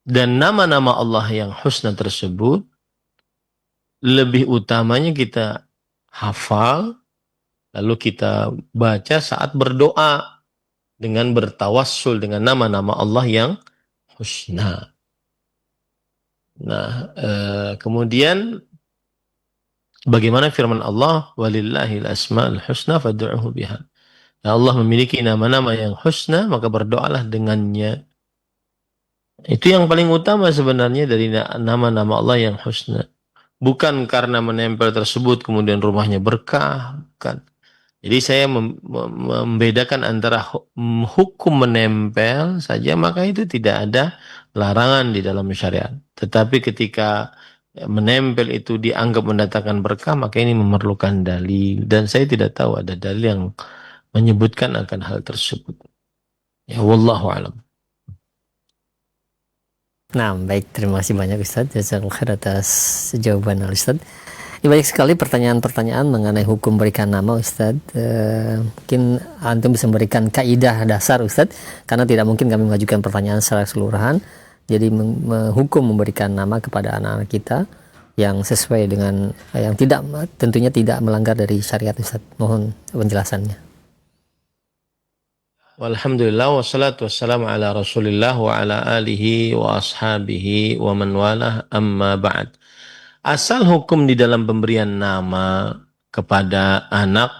Dan nama-nama Allah yang husna tersebut lebih utamanya kita hafal, lalu kita baca saat berdoa dengan bertawassul dengan nama-nama Allah yang husna. Nah, kemudian bagaimana firman Allah, walillahil asma'ul husna fad'uhu biha. Ya, Allah memiliki nama-nama yang husna, maka berdoalah dengannya. Itu yang paling utama sebenarnya dari nama-nama Allah yang husna. Bukan karena menempel tersebut kemudian rumahnya berkah, bukan. Jadi saya membedakan antara hukum menempel saja, maka itu tidak ada larangan di dalam syariat. Tetapi ketika menempel itu dianggap mendatangkan berkah, maka ini memerlukan dalil. Dan saya tidak tahu ada dalil yang menyebutkan akan hal tersebut. Ya, wallahu a'lam. Nah, baik, terima kasih banyak Ustaz. Jazakallahu khair atas jawaban Ustaz. Ini banyak sekali pertanyaan-pertanyaan mengenai hukum berikan nama Ustaz. Mungkin antum bisa memberikan kaidah dasar Ustaz, karena tidak mungkin kami mengajukan pertanyaan secara keseluruhan. Jadi hukum memberikan nama kepada anak-anak kita yang sesuai dengan yang tidak, tentunya tidak melanggar dari syariat, Ustaz. Mohon penjelasannya. Walhamdulillah wassalatu wassalamu ala Rasulillah wa ala alihi wa ashabihi wa man walah, amma ba'd. Asal hukum di dalam pemberian nama kepada anak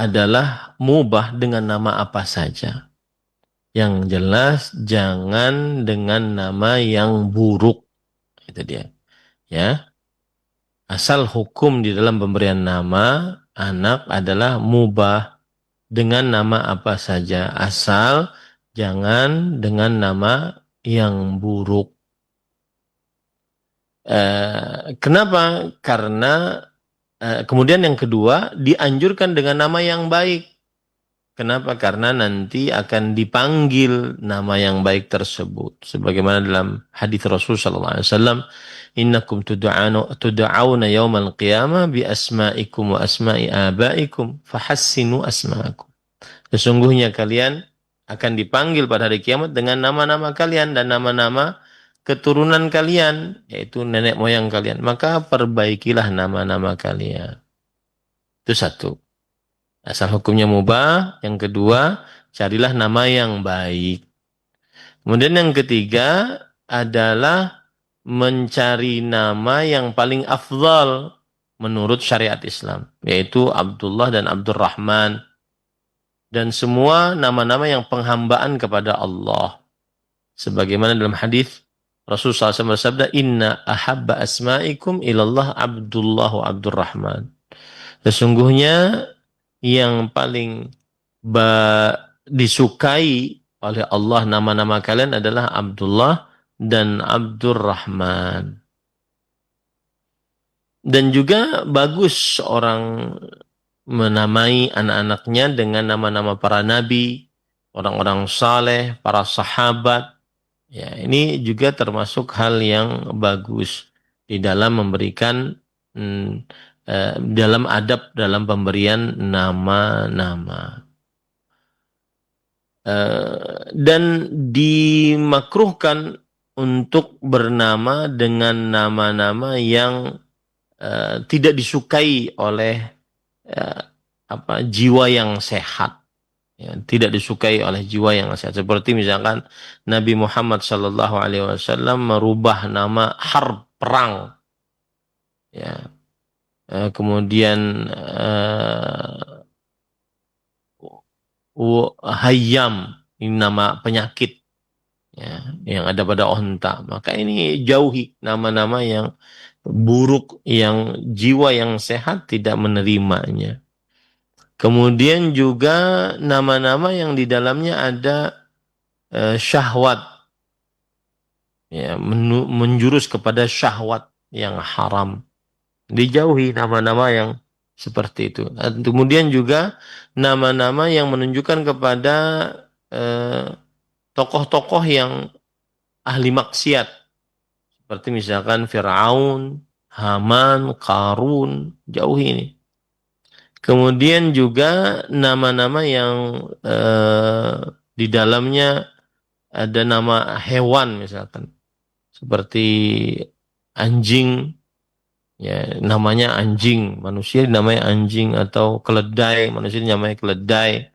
adalah mubah dengan nama apa saja. Yang jelas jangan dengan nama yang buruk. Itu dia. Ya. Asal hukum di dalam pemberian nama anak adalah mubah dengan nama apa saja, asal jangan dengan nama yang buruk. Kenapa? Karena kemudian yang kedua, dianjurkan dengan nama yang baik. Kenapa? Karena nanti akan dipanggil nama yang baik tersebut. Sebagaimana dalam hadis Rasul sallallahu alaihi wasallam, "Innakum tud'auna yaumal qiyamah bi asma'ikum wa asma'i abaikum fahassinu asma'akum." Sesungguhnya kalian akan dipanggil pada hari kiamat dengan nama-nama kalian dan nama-nama keturunan kalian, yaitu nenek moyang kalian. Maka perbaikilah nama-nama kalian. Itu satu. Asal hukumnya mubah. Yang kedua, carilah nama yang baik. Kemudian yang ketiga adalah mencari nama yang paling afdal menurut syariat Islam, yaitu Abdullah dan Abdurrahman. Dan semua nama-nama yang penghambaan kepada Allah. Sebagaimana dalam hadis Rasulullah SAW bersabda, "Inna ahabba asma'ikum ilallah Abdullah wa Abdurrahman." Sesungguhnya yang paling disukai oleh Allah nama-nama kalian adalah Abdullah dan Abdurrahman. Dan juga bagus orang menamai anak-anaknya dengan nama-nama para nabi, orang-orang saleh, para sahabat. Ya, ini juga termasuk hal yang bagus di dalam memberikan dalam adab dalam pemberian nama-nama. Dan dimakruhkan untuk bernama dengan nama-nama yang tidak disukai oleh jiwa yang sehat. Ya, tidak disukai oleh jiwa yang sehat. Seperti misalkan Nabi Muhammad SAW merubah nama harb, perang. Ya. Kemudian hayam, ini nama penyakit ya, yang ada pada onta. Maka ini jauhi nama-nama yang buruk, yang jiwa yang sehat tidak menerimanya. Kemudian juga nama-nama yang di dalamnya ada syahwat, ya, menjurus kepada syahwat yang haram. Dijauhi nama-nama yang seperti itu. Kemudian juga nama-nama yang menunjukkan kepada tokoh-tokoh yang ahli maksiat. Seperti misalkan Fir'aun, Haman, Qarun, jauhi ini. Kemudian juga nama-nama yang di dalamnya ada nama hewan misalkan. Seperti anjing, ya, namanya anjing, manusia dinamai anjing, atau keledai, manusia dinamai keledai,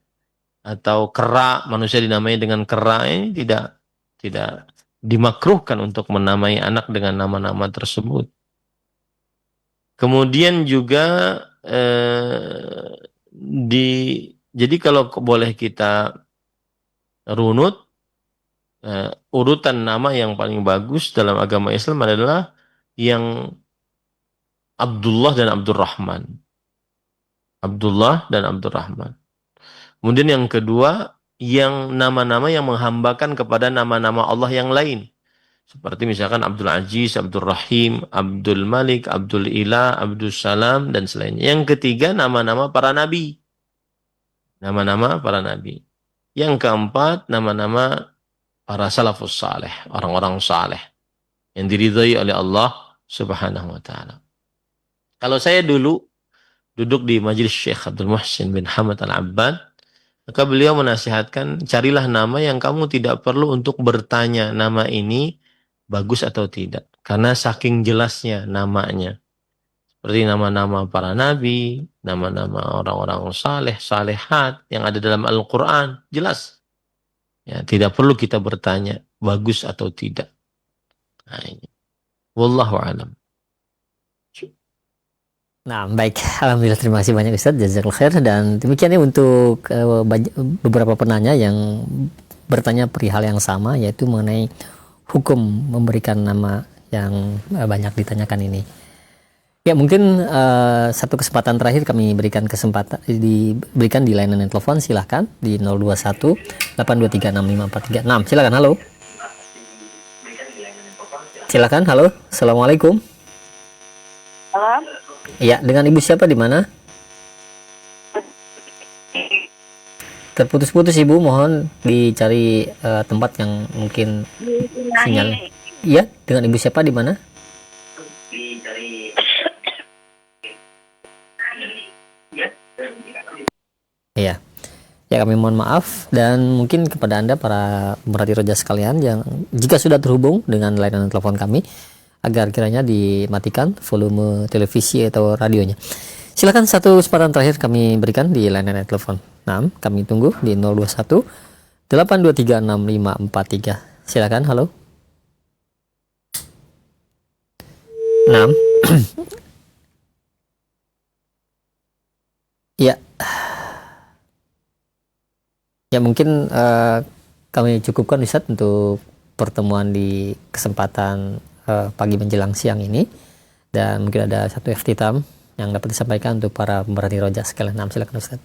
atau kera, manusia dinamai dengan kera. Ini tidak dimakruhkan untuk menamai anak dengan nama-nama tersebut. Kemudian juga jadi kalau boleh kita runut, urutan nama yang paling bagus dalam agama Islam adalah yang Abdullah dan Abdurrahman. Abdullah dan Abdurrahman. Kemudian yang kedua, yang nama-nama yang menghambakan kepada nama-nama Allah yang lain. Seperti misalkan Abdul Aziz, Abdul Rahim, Abdul Malik, Abdul Ilah, Abdul Salam, dan selainnya. Yang ketiga, nama-nama para nabi. Nama-nama para nabi. Yang keempat, nama-nama para salafus saleh, orang-orang saleh yang diridhai oleh Allah Subhanahu wa taala. Kalau saya dulu duduk di majelis Syekh Abdul Muhsin bin Hamad Al-Abbad, maka beliau menasihatkan, carilah nama yang kamu tidak perlu untuk bertanya nama ini bagus atau tidak. Karena saking jelasnya namanya. Seperti nama-nama para nabi, nama-nama orang-orang saleh, salehat yang ada dalam Al-Quran. Jelas. Ya, tidak perlu kita bertanya bagus atau tidak. Nah, ini. Wallahu alam. Nah, baik. Alhamdulillah, terima kasih banyak Ustaz. Jazakallahu khair. Dan demikian ya untuk beberapa penanya yang bertanya perihal yang sama, yaitu mengenai hukum memberikan nama yang banyak ditanyakan ini. Ya, mungkin satu kesempatan terakhir kami berikan diberikan di layanan telepon. Silahkan di 021 823 6543. Silakan. Halo. Silakan. Halo. Assalamualaikum. Halo. Iya, dengan Ibu siapa di mana? Terputus-putus Ibu, mohon dicari tempat yang mungkin sinyal. Iya, dengan Ibu siapa di mana? Iya. Ya, kami mohon maaf, dan mungkin kepada Anda para pemerhati roja sekalian yang jika sudah terhubung dengan layanan telepon kami, agar kiranya dimatikan volume televisi atau radionya. Silakan, satu kesempatan terakhir kami berikan di layanan telepon. Nah, kami tunggu di 021 823 6543. Silakan. Halo. 6. Ya. Ya, mungkin kami cukupkan Ustaz untuk pertemuan di kesempatan pagi menjelang siang ini, dan mungkin ada satu ikhtitam yang dapat disampaikan untuk para pemerhati roja sekalian. Silakan Ustaz.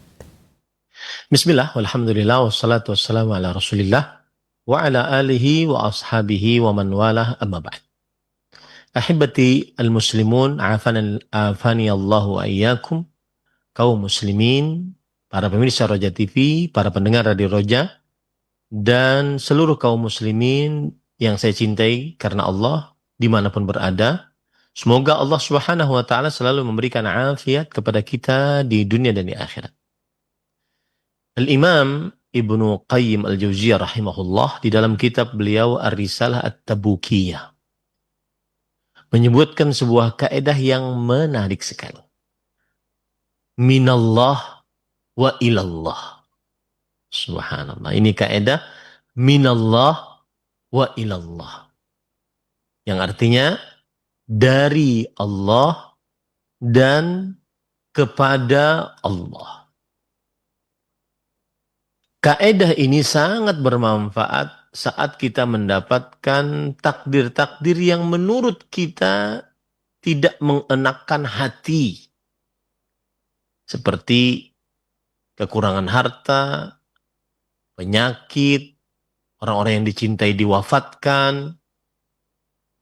Bismillah, walhamdulillah, wassalatu wassalamu ala rasulillah wa ala alihi wa ashabihi wa man walah, amma ba'd. Ahibati al-muslimun, afani Allahu ayyakum, kaum muslimin, para pemirsa Roja TV, para pendengar Radio Roja, dan seluruh kaum muslimin yang saya cintai karena Allah, dimanapun berada. Semoga Allah Subhanahu wa Ta'ala selalu memberikan afiat kepada kita di dunia dan di akhirat. Al-Imam Ibnu Qayyim Al-Jauziyah rahimahullah di dalam kitab beliau Ar-Risalah At-Tabukiyah menyebutkan sebuah kaidah yang menarik sekali. Minallah wa ilallah. Subhanallah. Ini kaidah minallah wa ilallah. Yang artinya dari Allah dan kepada Allah. Kaidah ini sangat bermanfaat saat kita mendapatkan takdir-takdir yang menurut kita tidak mengenakkan hati. Seperti kekurangan harta, penyakit, orang-orang yang dicintai diwafatkan,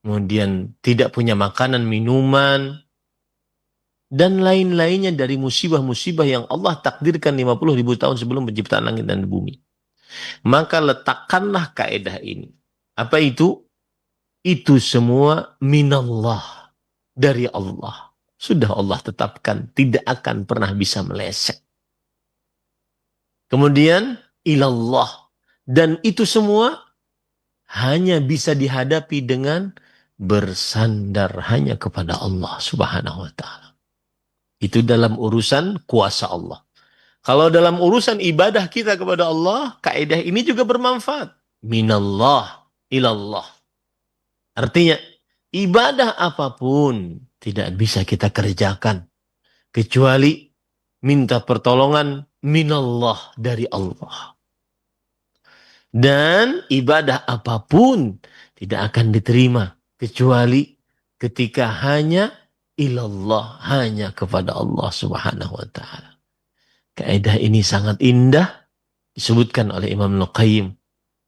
kemudian tidak punya makanan, minuman, dan lain-lainnya dari musibah-musibah yang Allah takdirkan 50.000 tahun sebelum penciptaan langit dan bumi. Maka letakkanlah kaidah ini. Apa itu? Itu semua minallah, dari Allah. Sudah Allah tetapkan, tidak akan pernah bisa meleset. Kemudian ilallah, dan itu semua hanya bisa dihadapi dengan bersandar hanya kepada Allah Subhanahu wa Ta'ala. Itu dalam urusan kuasa Allah. Kalau dalam urusan ibadah kita kepada Allah, kaidah ini juga bermanfaat. Minallah ilallah. Artinya ibadah apapun tidak bisa kita kerjakan kecuali minta pertolongan minallah, dari Allah. Dan ibadah apapun tidak akan diterima kecuali ketika hanya ilallah, hanya kepada Allah Subhanahu wa Ta'ala. Kaidah ini sangat indah disebutkan oleh Imam Al-Qayyim.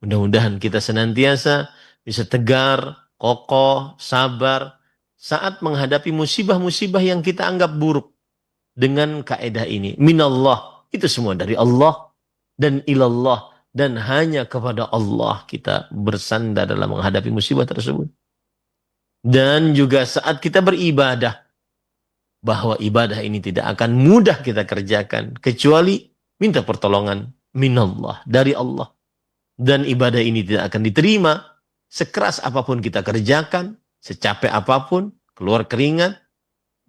Mudah-mudahan kita senantiasa bisa tegar, kokoh, sabar saat menghadapi musibah-musibah yang kita anggap buruk. Dengan kaidah ini, minallah, itu semua dari Allah, dan ilallah, dan hanya kepada Allah kita bersandar dalam menghadapi musibah tersebut. Dan juga saat kita beribadah, bahwa ibadah ini tidak akan mudah kita kerjakan kecuali minta pertolongan minallah, dari Allah. Dan ibadah ini tidak akan diterima sekeras apapun kita kerjakan Secapek apapun, keluar keringat,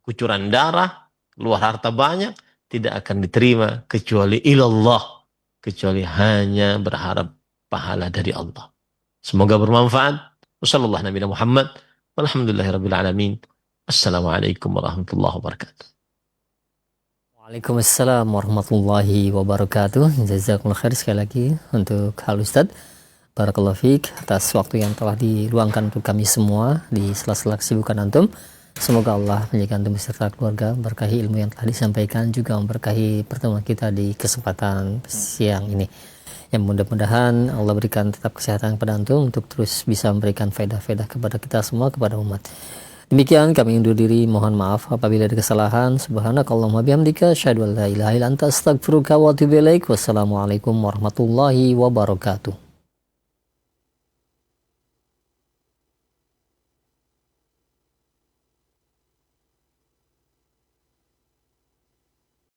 kucuran darah, keluar harta banyak, tidak akan diterima kecuali ilallah, kecuali hanya berharap pahala dari Allah. Semoga bermanfaat. Wassallallahu Nabi Muhammad. Walhamdulillahirabbil alamin. Assalamualaikum warahmatullahi wabarakatuh. Waalaikumsalam warahmatullahi wabarakatuh. Jazakumullah khair sekali lagi untuk Al Ustadz. Barakallahu fiik atas waktu yang telah diluangkan untuk kami semua di sela-sela kesibukan antum. Semoga Allah menjaga antum beserta keluarga, berkahi ilmu yang telah disampaikan, juga memberkahi pertemuan kita di kesempatan siang ini. Yang mudah-mudahan Allah berikan tetap kesehatan kepada antum untuk terus bisa memberikan faedah-faedah kepada kita semua, kepada umat. Demikian kami undur diri, mohon maaf apabila ada kesalahan. Subhanakallahumma bihamdika asyhadu an la ilaha illa anta astaghfiruka wa atubu ilaik. Wassalamualaikum warahmatullahi wabarakatuh.